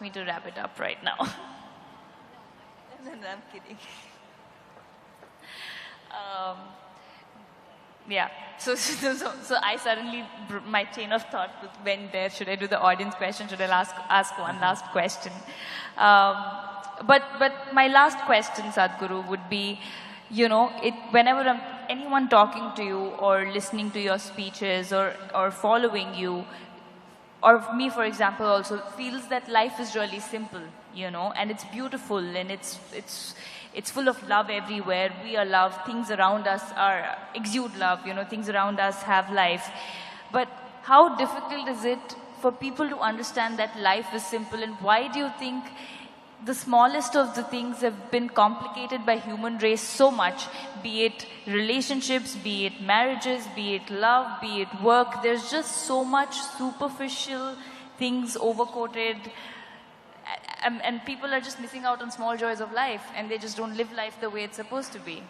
me to wrap it up right now. No, I'm kidding. Yeah, so I suddenly… my chain of thought went there, should I do the audience question, should I ask one last question? But my last question, Sadhguru, would be, whenever anyone talking to you or listening to your speeches or following you, or me for example also, feels that life is really simple, and it's beautiful and it's full of love everywhere. We are love, things around us exude love, things around us have life. But how difficult is it for people to understand that life is simple, and why do you think the smallest of the things have been complicated by human race so much, be it relationships, be it marriages, be it love, be it work? There's just so much superficial things overcoated, and people are just missing out on small joys of life, and they just don't live life the way it's supposed to be.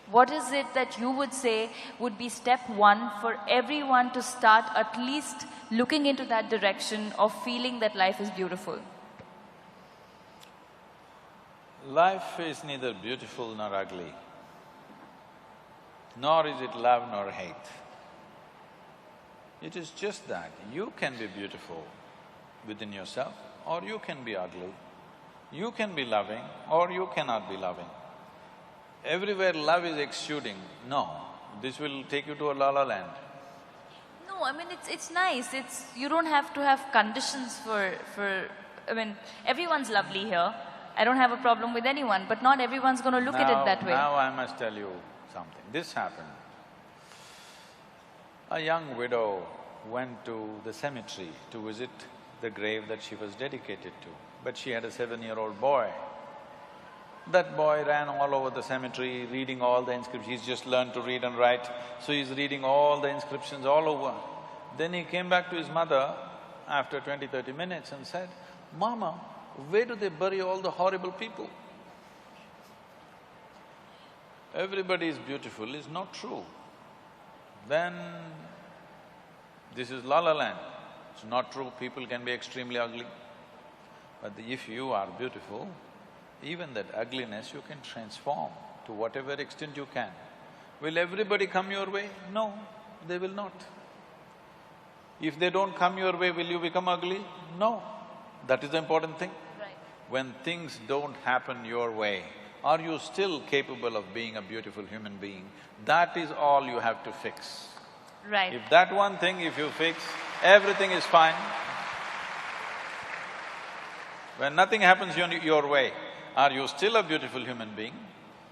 What is it that you would say would be step one for everyone to start at least looking into that direction of feeling that life is beautiful? Life is neither beautiful nor ugly, nor is it love nor hate. It is just that you can be beautiful within yourself, or you can be ugly. You can be loving, or you cannot be loving. Everywhere love is exuding, no, this will take you to a la-la land. No, I mean, it's nice, you don't have to have conditions for… everyone's lovely here. I don't have a problem with anyone, but not everyone's going to look at it that way. Now I must tell you something. This happened. A young widow went to the cemetery to visit the grave that she was dedicated to, but she had a 7-year-old boy. That boy ran all over the cemetery, reading all the inscriptions. He's just learned to read and write, so he's reading all the inscriptions all over. Then he came back to his mother after 20-30 minutes and said, "Mama, where do they bury all the horrible people? Everybody is beautiful is not true. Then this is La La Land. It's not true, people can be extremely ugly. But if you are beautiful, even that ugliness you can transform to whatever extent you can. Will everybody come your way? No, they will not. If they don't come your way, will you become ugly? No. That is the important thing. Right. When things don't happen your way, are you still capable of being a beautiful human being? That is all you have to fix. Right. If that one thing if you fix, everything is fine. When nothing happens your way, are you still a beautiful human being?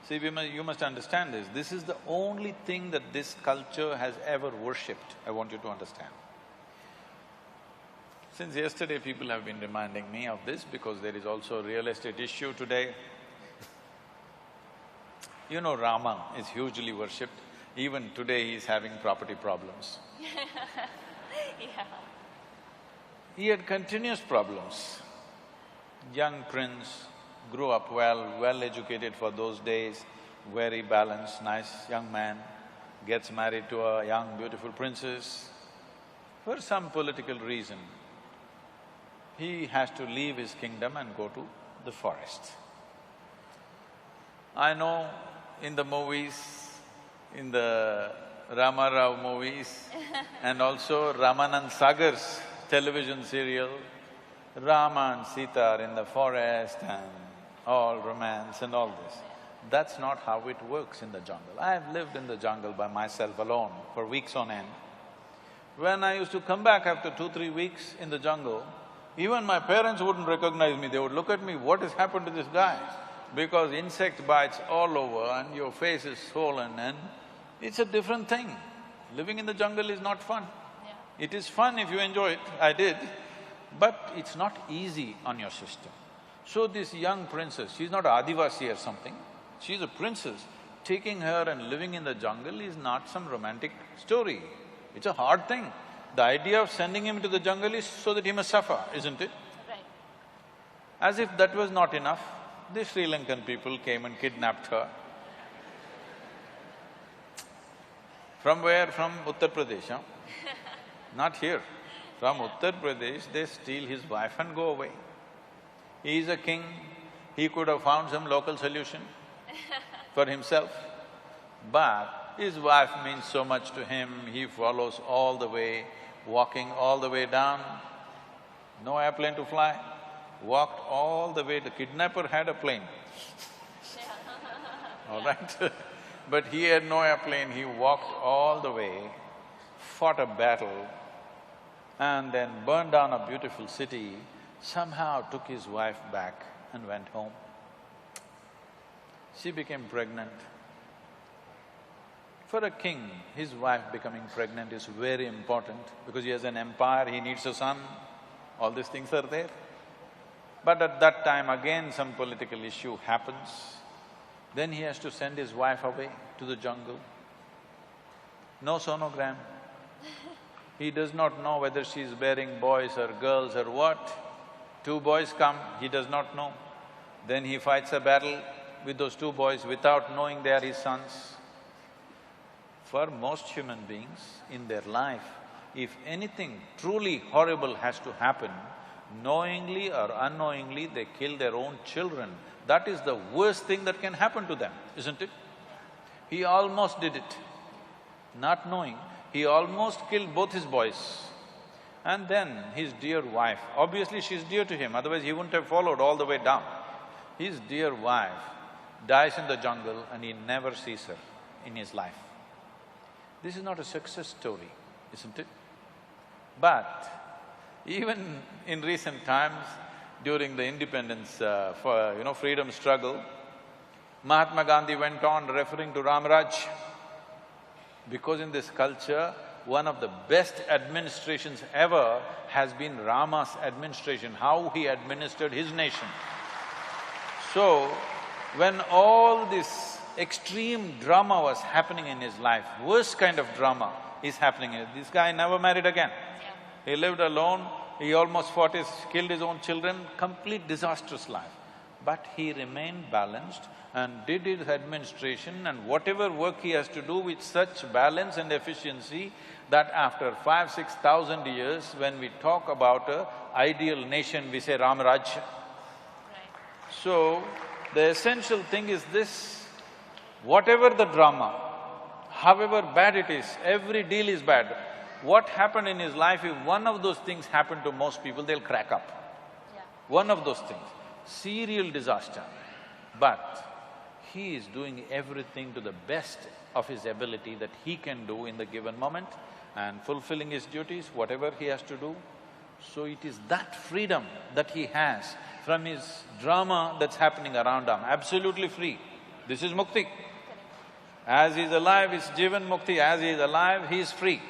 See, you must understand this. This is the only thing that this culture has ever worshipped, I want you to understand. Since yesterday, people have been reminding me of this because there is also a real estate issue today. You know, Rama is hugely worshipped. Even today, he is having property problems. Yeah. He had continuous problems. Young prince, grew up well-educated for those days, very balanced, nice young man, gets married to a young, beautiful princess. For some political reason, he has to leave his kingdom and go to the forest. I know in the movies, in the Rama Rao movies and also Ramanand Sagar's television serial, Rama and Sita are in the forest and all romance and all this. That's not how it works in the jungle. I've lived in the jungle by myself alone for weeks on end. When I used to come back after 2-3 weeks in the jungle, even my parents wouldn't recognize me, they would look at me, what has happened to this guy? Because insect bites all over and your face is swollen and it's a different thing. Living in the jungle is not fun. Yeah. It is fun if you enjoy it, I did, but it's not easy on your system. So this young princess, she's not Adivasi or something, she's a princess. Taking her and living in the jungle is not some romantic story. It's a hard thing. The idea of sending him to the jungle is so that he must suffer, isn't it? Right. As if that was not enough, the Sri Lankan people came and kidnapped her. From where? From Uttar Pradesh, huh? Not here. From Uttar Pradesh, they steal his wife and go away. He is a king, he could have found some local solution for himself, but his wife means so much to him, he follows all the way, walking all the way down, no airplane to fly, walked all the way, the kidnapper had a plane, all right? But he had no airplane, he walked all the way, fought a battle, and then burned down a beautiful city, somehow took his wife back and went home. She became pregnant. For a king, his wife becoming pregnant is very important because he has an empire, he needs a son, all these things are there. But at that time again some political issue happens, then he has to send his wife away to the jungle. No sonogram. He does not know whether she is bearing boys or girls or what. 2 boys come, he does not know. Then he fights a battle with those 2 boys without knowing they are his sons. For most human beings in their life, if anything truly horrible has to happen, knowingly or unknowingly they kill their own children. That is the worst thing that can happen to them, isn't it? He almost did it, not knowing. He almost killed both his boys. And then his dear wife, obviously she's dear to him, otherwise he wouldn't have followed all the way down. His dear wife dies in the jungle and he never sees her in his life. This is not a success story, isn't it? But even in recent times, during the independence freedom struggle, Mahatma Gandhi went on referring to Ram Raj. Because in this culture, one of the best administrations ever has been Rama's administration, how he administered his nation. So, when all this extreme drama was happening in his life, worst kind of drama is happening in it. This guy never married again. He lived alone, he almost killed his own children, complete disastrous life. But he remained balanced and did his administration and whatever work he has to do with such balance and efficiency that after 5,000–6,000 years, when we talk about a ideal nation, we say Ram Rajya. So, the essential thing is this, whatever the drama, however bad it is, every deal is bad. What happened in his life, if one of those things happened to most people, they'll crack up. One of those things, serial disaster. But he is doing everything to the best of his ability that he can do in the given moment and fulfilling his duties, whatever he has to do. So it is that freedom that he has from his drama that's happening around him, absolutely free. This is mukti. As he is alive, is Jivan Mukti, as he is alive, he is free.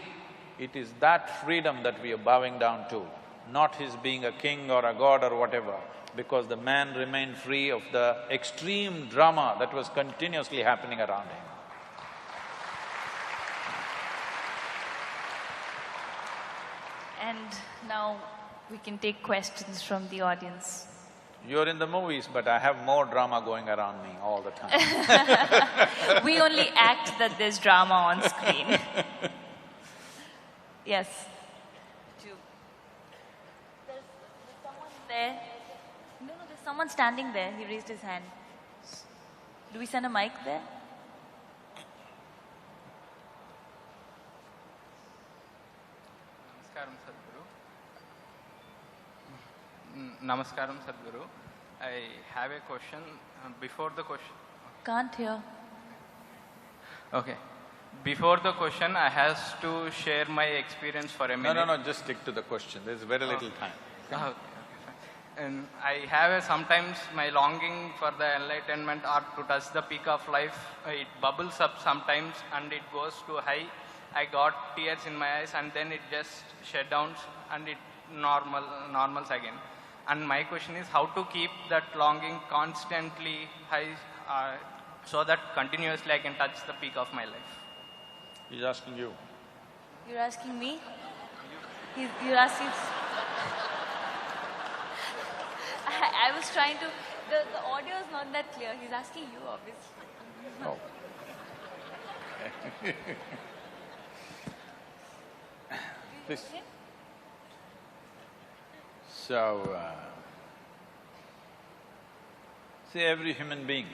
It is that freedom that we are bowing down to, not his being a king or a god or whatever, because the man remained free of the extreme drama that was continuously happening around him. And now we can take questions from the audience. You're in the movies, but I have more drama going around me all the time. We only act that there's drama on screen. Yes. There's someone there. No, there's someone standing there. He raised his hand. Do we send a mic there? Namaskaram, Sadhguru. I have a question. Before the question… Can't hear. Okay. Before the question, I have to share my experience for a minute. No, just stick to the question. There's very little time. Okay, fine. And I have sometimes my longing for the enlightenment or to touch the peak of life. It bubbles up sometimes and it goes too high. I got tears in my eyes and then it just shut down and it normals again. And my question is how to keep that longing constantly high so that continuously I can touch the peak of my life. He's asking you. You're asking me? You're asking… I was trying to… The audio is not that clear. He's asking you, obviously. Oh. Please. So, see, every human being,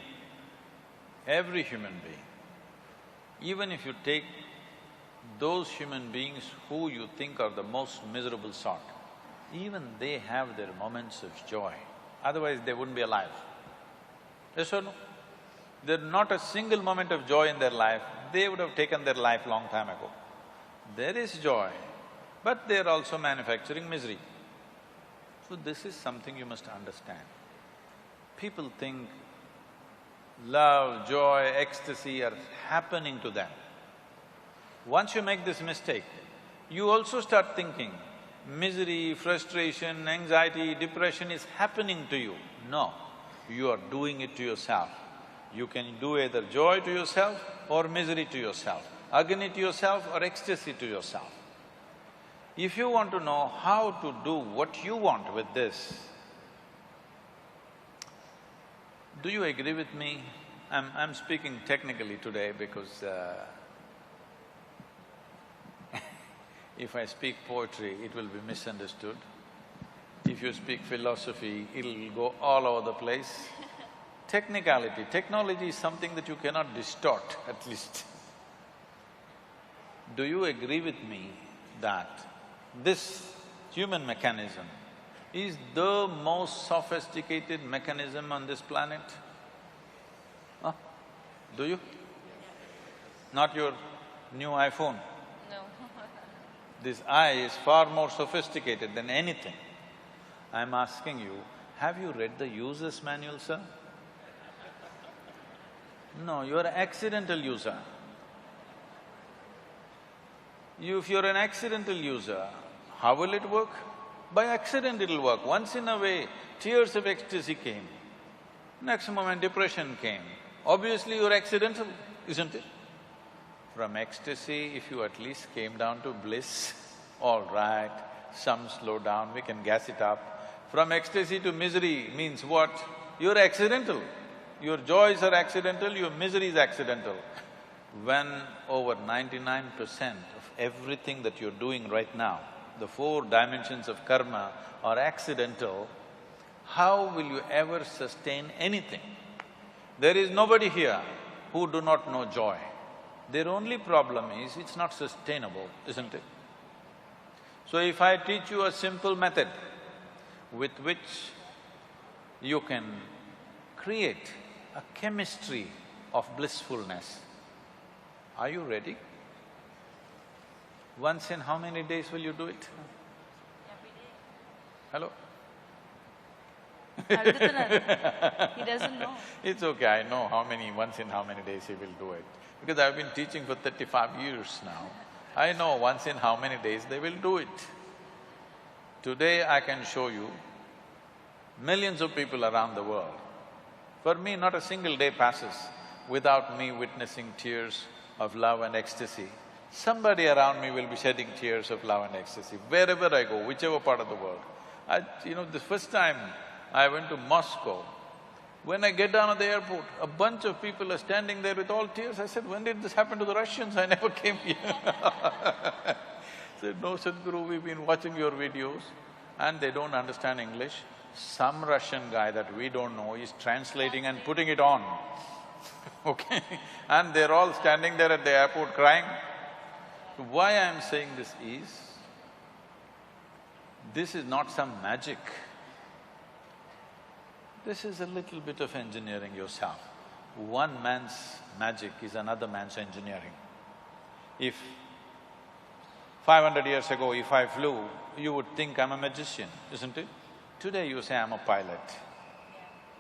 even if you take those human beings who you think are the most miserable sort, even they have their moments of joy, otherwise they wouldn't be alive. Yes or no? There's not a single moment of joy in their life, they would have taken their life long time ago. There is joy, but they're also manufacturing misery. So this is something you must understand. People think love, joy, ecstasy are happening to them. Once you make this mistake, you also start thinking misery, frustration, anxiety, depression is happening to you. No, you are doing it to yourself. You can do either joy to yourself or misery to yourself, agony to yourself or ecstasy to yourself. If you want to know how to do what you want with this, do you agree with me? I'm speaking technically today because if I speak poetry, it will be misunderstood. If you speak philosophy, it'll go all over the place. Technicality, technology is something that you cannot distort, at least. Do you agree with me that this human mechanism is the most sophisticated mechanism on this planet? Huh? Do you? Not your new iPhone? No. This eye is far more sophisticated than anything. I'm asking you, have you read the user's manual, sir? No, you're an accidental user. If you're an accidental user, how will it work? By accident it'll work. Once in a way, tears of ecstasy came. Next moment depression came. Obviously you're accidental, isn't it? From ecstasy, if you at least came down to bliss, all right, some slow down, we can gas it up. From ecstasy to misery means what? You're accidental. Your joys are accidental, your misery is accidental. When over 99% of everything that you're doing right now, the 4 dimensions of karma are accidental, how will you ever sustain anything? There is nobody here who do not know joy. Their only problem is it's not sustainable, isn't it? So if I teach you a simple method with which you can create a chemistry of blissfulness, are you ready? Once in how many days will you do it? Hello? He doesn't know. It's okay, I know once in how many days he will do it. Because I've been teaching for 35 years now. I know once in how many days they will do it. Today I can show you millions of people around the world. For me, not a single day passes without me witnessing tears of love and ecstasy. Somebody around me will be shedding tears of love and ecstasy, wherever I go, whichever part of the world. The first time I went to Moscow, when I get down at the airport, a bunch of people are standing there with all tears. I said, when did this happen to the Russians? I never came here. I said, no, Sadhguru, we've been watching your videos and they don't understand English. Some Russian guy that we don't know is translating and putting it on, okay? And they're all standing there at the airport crying. Why I'm saying this is not some magic. This is a little bit of engineering yourself. One man's magic is another man's engineering. If 500 years ago, if I flew, you would think I'm a magician, isn't it? Today you say I'm a pilot.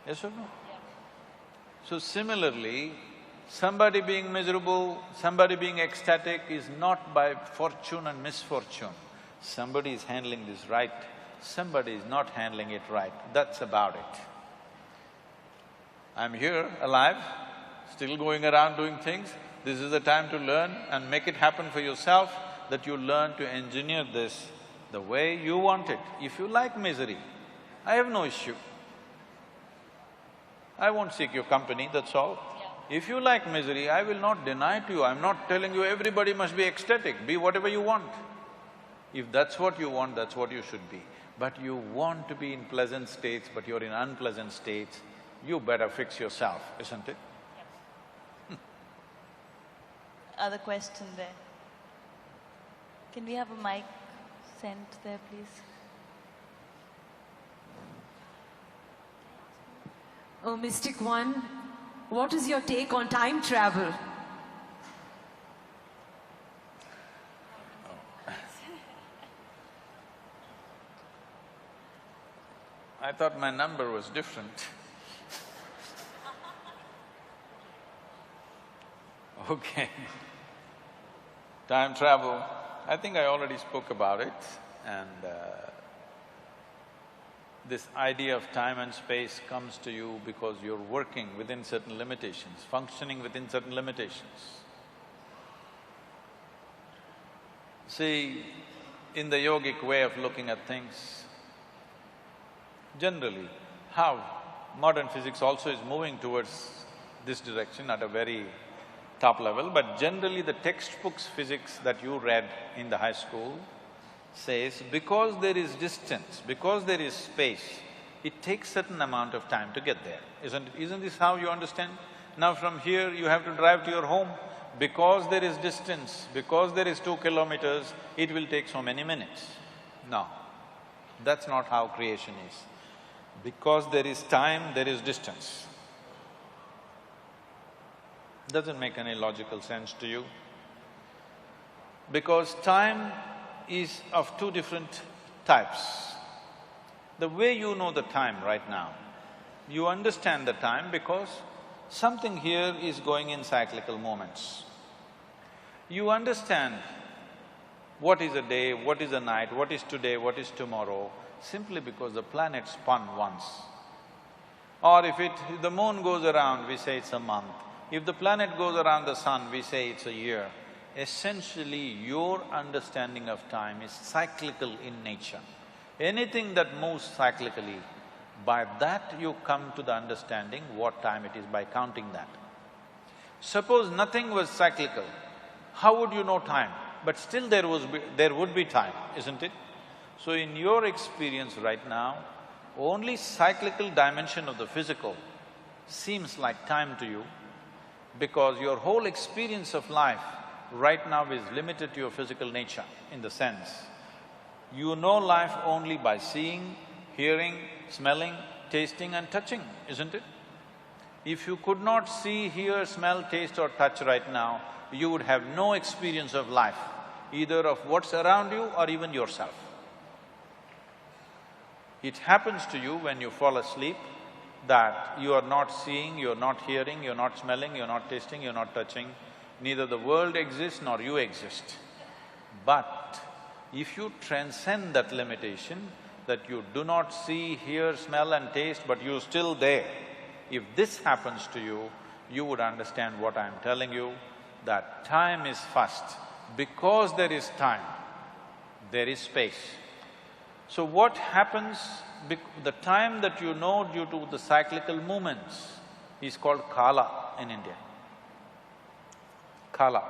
Yes or no? So similarly, somebody being miserable, somebody being ecstatic is not by fortune and misfortune. Somebody is handling this right, somebody is not handling it right, that's about it. I'm here, alive, still going around doing things. This is the time to learn and make it happen for yourself, that you learn to engineer this the way you want it. If you like misery, I have no issue. I won't seek your company, that's all. If you like misery, I will not deny to you. I'm not telling you everybody must be ecstatic, be whatever you want. If that's what you want, that's what you should be. But you want to be in pleasant states, but you're in unpleasant states, you better fix yourself, isn't it? Other question there. Can we have a mic sent there, please? Oh, Mystic One, what is your take on time travel? I thought my number was different. Okay. Time travel, I think I already spoke about it, and this idea of time and space comes to you because you're working within certain limitations, functioning within certain limitations. See, in the yogic way of looking at things, generally, how modern physics also is moving towards this direction at a very top level, but generally the textbooks physics that you read in the high school says because there is distance, because there is space, it takes certain amount of time to get there. Isn't this how you understand? Now from here you have to drive to your home. Because there is distance, because there is 2 kilometers, it will take so many minutes. No, that's not how creation is. Because there is time, there is distance. Doesn't make any logical sense to you. Because time is of 2 different types. The way you know the time right now, you understand the time because something here is going in cyclical moments. You understand what is a day, what is a night, what is today, what is tomorrow, simply because the planet spun once. Or if the moon goes around, we say it's a month. If the planet goes around the sun, we say it's a year. Essentially, your understanding of time is cyclical in nature. Anything that moves cyclically, by that you come to the understanding what time it is, by counting that. Suppose nothing was cyclical, how would you know time? But still there would be time, isn't it? So in your experience right now, only cyclical dimension of the physical seems like time to you, because your whole experience of life right now is limited to your physical nature, in the sense, you know life only by seeing, hearing, smelling, tasting and touching, isn't it? If you could not see, hear, smell, taste or touch right now, you would have no experience of life, either of what's around you or even yourself. It happens to you when you fall asleep that you are not seeing, you're not hearing, you're not smelling, you're not tasting, you're not touching. Neither the world exists nor you exist. But if you transcend that limitation, that you do not see, hear, smell and taste, but you're still there, if this happens to you, you would understand what I'm telling you, that time is first. Because there is time, there is space. So what happens, the time that you know due to the cyclical movements is called kala in India. Kala.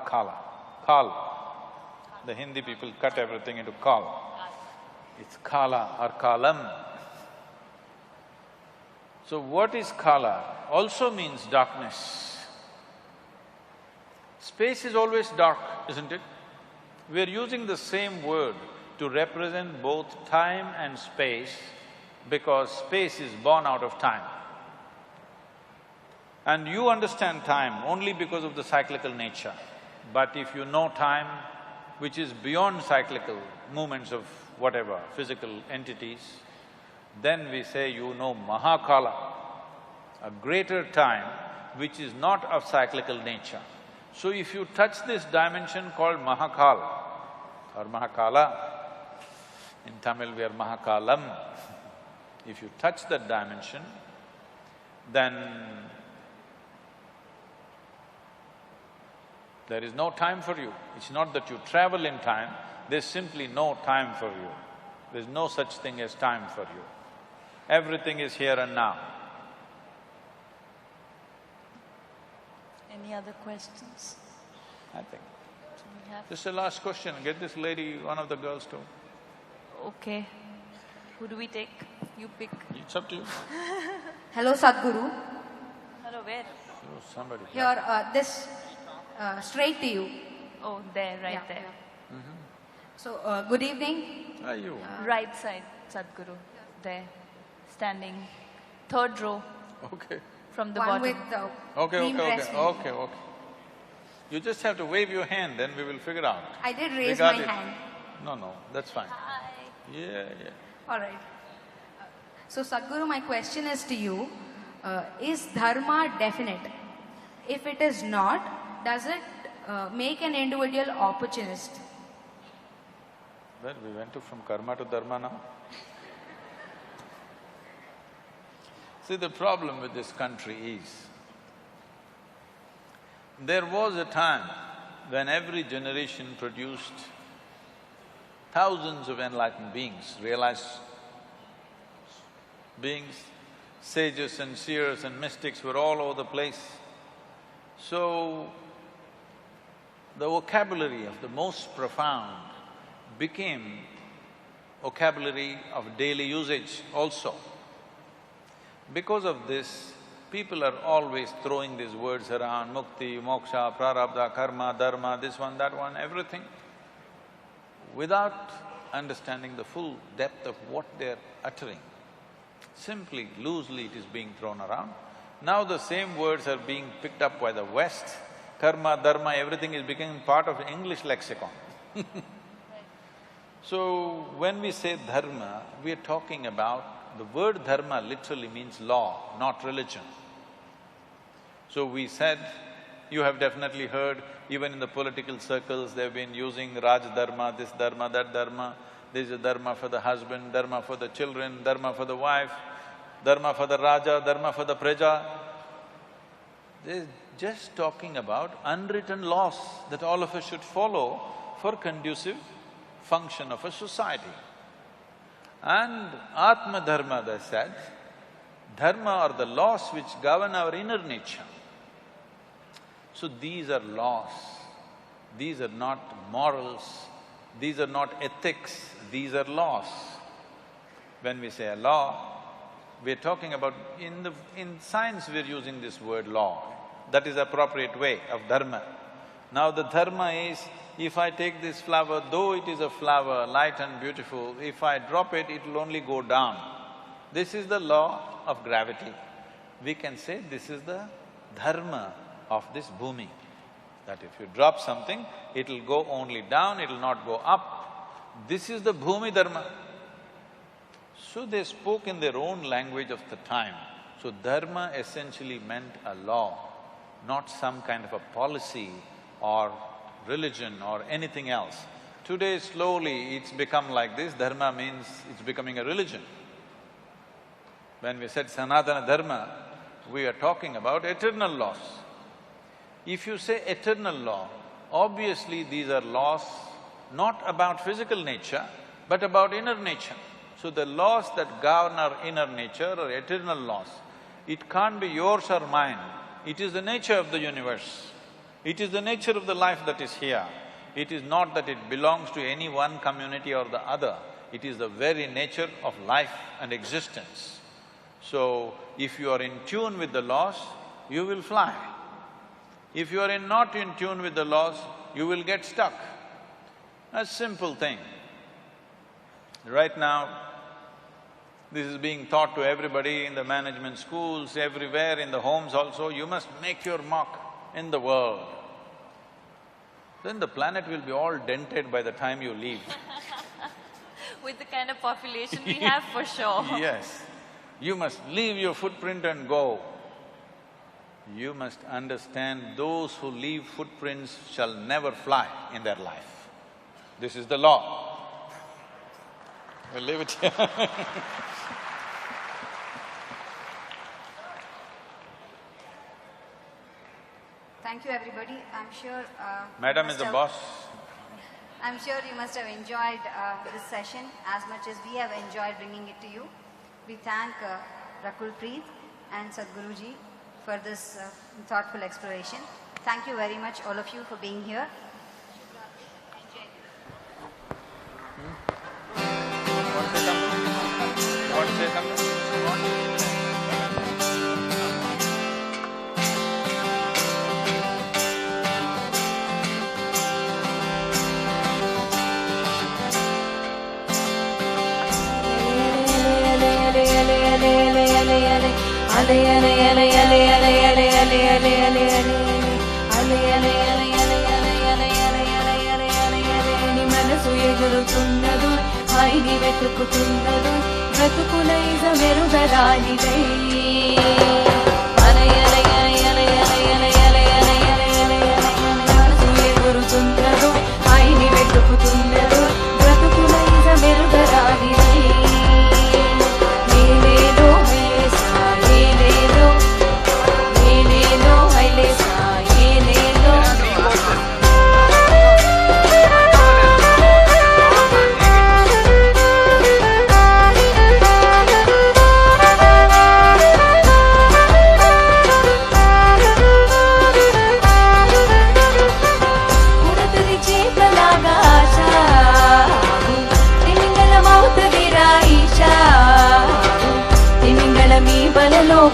The Hindi people cut everything into kal. It's kala or kalam. So what is kala? Also means darkness. Space is always dark, isn't it? We're using the same word to represent both time and space, because space is born out of time. And you understand time only because of the cyclical nature. But if you know time, which is beyond cyclical movements of whatever, physical entities, then we say you know Mahakala, a greater time which is not of cyclical nature. So if you touch this dimension called Mahakal or Mahakala, in Tamil we are Mahakalam, if you touch that dimension, then there is no time for you. It's not that you travel in time, there's simply no time for you. There's no such thing as time for you. Everything is here and now. Any other questions? I think. This is the last question. Get this lady, one of the girls too. Okay. Who do we take? You pick. It's up to you. Hello, Sadhguru. Hello, where? Oh, somebody. Here, straight to you. Oh, there, right there. Yeah. So, good evening. How are you? Right side, Sadhguru. There, standing, third row. Okay. From the One bottom. with Okay. You just have to wave your hand, then we will figure out. I did raise my hand. No, that's fine. Hi. Yeah. All right. So, Sadhguru, my question is to you, is dharma definite? If it is not, does it make an individual opportunist? Well, we went from karma to dharma now. See, the problem with this country is, there was a time when every generation produced thousands of enlightened beings, realized beings, sages and seers and mystics were all over the place. So, the vocabulary of the most profound became vocabulary of daily usage also. Because of this, people are always throwing these words around, mukti, moksha, prarabdha, karma, dharma, this one, that one, everything, without understanding the full depth of what they're uttering. Simply, loosely it is being thrown around. Now the same words are being picked up by the West. Karma, dharma, everything is becoming part of English lexicon. So, when we say dharma, we are talking about… the word dharma literally means law, not religion. So we said, You have definitely heard, even in the political circles, they've been using Raj Dharma, this Dharma, that Dharma. There's a Dharma for the husband, Dharma for the children, Dharma for the wife, Dharma for the Raja, Dharma for the Praja. They're just talking about unwritten laws that all of us should follow for conducive function of a society. And Atma Dharma, they said, dharma are the laws which govern our inner nature. So these are laws, these are not morals, these are not ethics, these are laws. When we say a law, we're talking about… in science we're using this word law. That is the appropriate way of dharma. Now the dharma is, if I take this flower, though it is a flower, light and beautiful, if I drop it, it'll only go down. This is the law of gravity. We can say this is the dharma of this bhumi, that if you drop something, it'll go only down, it'll not go up. This is the bhumi dharma. So they spoke in their own language of the time. So dharma essentially meant a law, not some kind of a policy or religion or anything else. Today slowly it's become like this, dharma means it's becoming a religion. When we said Sanatana Dharma, we are talking about eternal laws. If you say eternal law, obviously these are laws not about physical nature, but about inner nature. So the laws that govern our inner nature are eternal laws. It can't be yours or mine, it is the nature of the universe. It is the nature of the life that is here. It is not that it belongs to any one community or the other, it is the very nature of life and existence. So, if you are in tune with the laws, you will fly. If you are not in tune with the laws, you will get stuck. A simple thing. Right now, this is being taught to everybody in the management schools, everywhere, in the homes also, you must make your mark in the world. Then the planet will be all dented by the time you leave. With the kind of population we have, for sure. Yes. You must leave your footprint and go. You must understand those who leave footprints shall never fly in their life. This is the law. We'll leave it here. Thank you, everybody. I'm sure… Madam is the boss. I'm sure you must have enjoyed this session as much as we have enjoyed bringing it to you. We thank Rakul Preet and Sadhguruji for this thoughtful exploration. Thank you very much, all of you, for being here. Want to say something? మనసు ఎగురుతున్నదు హాయిని వెతుకుతున్నదు బ్రతుకులైజ మెరుగరానిదై మనసు ఎగురుతున్నదు హాయిని వెతుకుతున్నదు బ్రతుకులైజ మెరుగరానిదై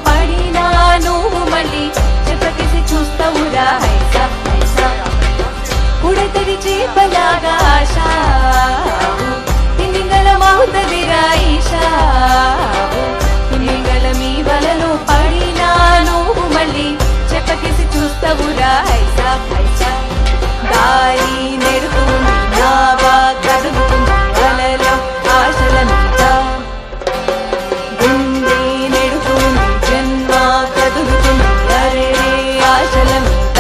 పడినా నువ్వు మళ్ళీ చెప్పకేసి చూస్తావురా హైసా హైసా ఉడతడి చేపలాగా ఆశ తిమింగళమవుతదిరా ఈశా తిమింగళ మీ వలలో పడినా నువ్వు మళ్ళీ చెప్పకేసి చూస్తావురా హైసా హైసా గాలి నెడుతుంది నావా కదులుతుంది అలలో ఆశల మీద కదులుతుంది అరే ఆశల మీద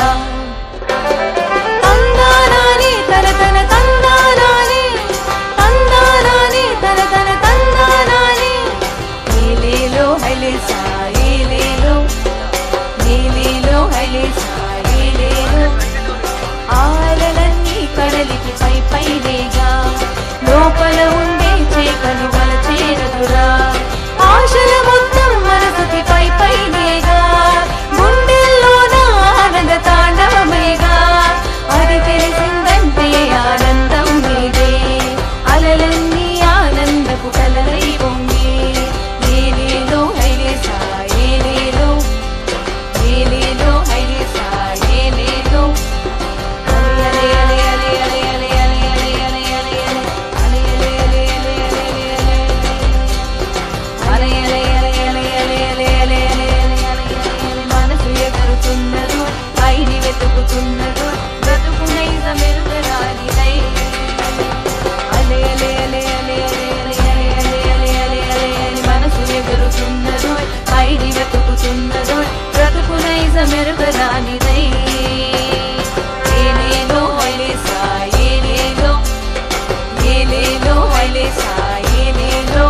మెరుగరానిదై ఏలేలో హైలేసా ఏలేలో ఏలేలో హైలేసా ఏలేలో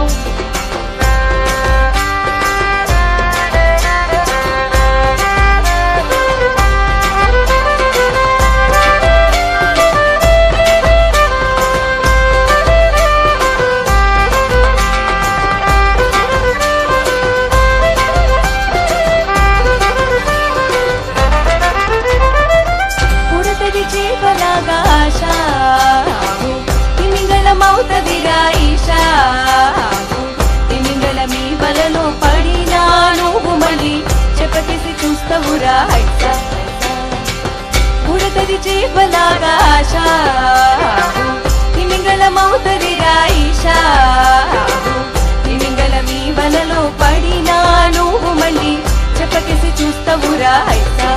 చేపలాగా ఆశ తిమింగళమవుతదిరా ఈశా తిమింగళ మీ వలలో పడినా నువ్వు మళ్ళీ చెప్పకేసి చూస్తావురా ఐసా ఉడతది చేపలాగా ఆశ తిమింగళమవుతదిరా ఈశా తిమింగళ మీ వలలో పడినా నువ్వు మళ్ళీ చెప్పకేసి చూస్తావురా ఐసా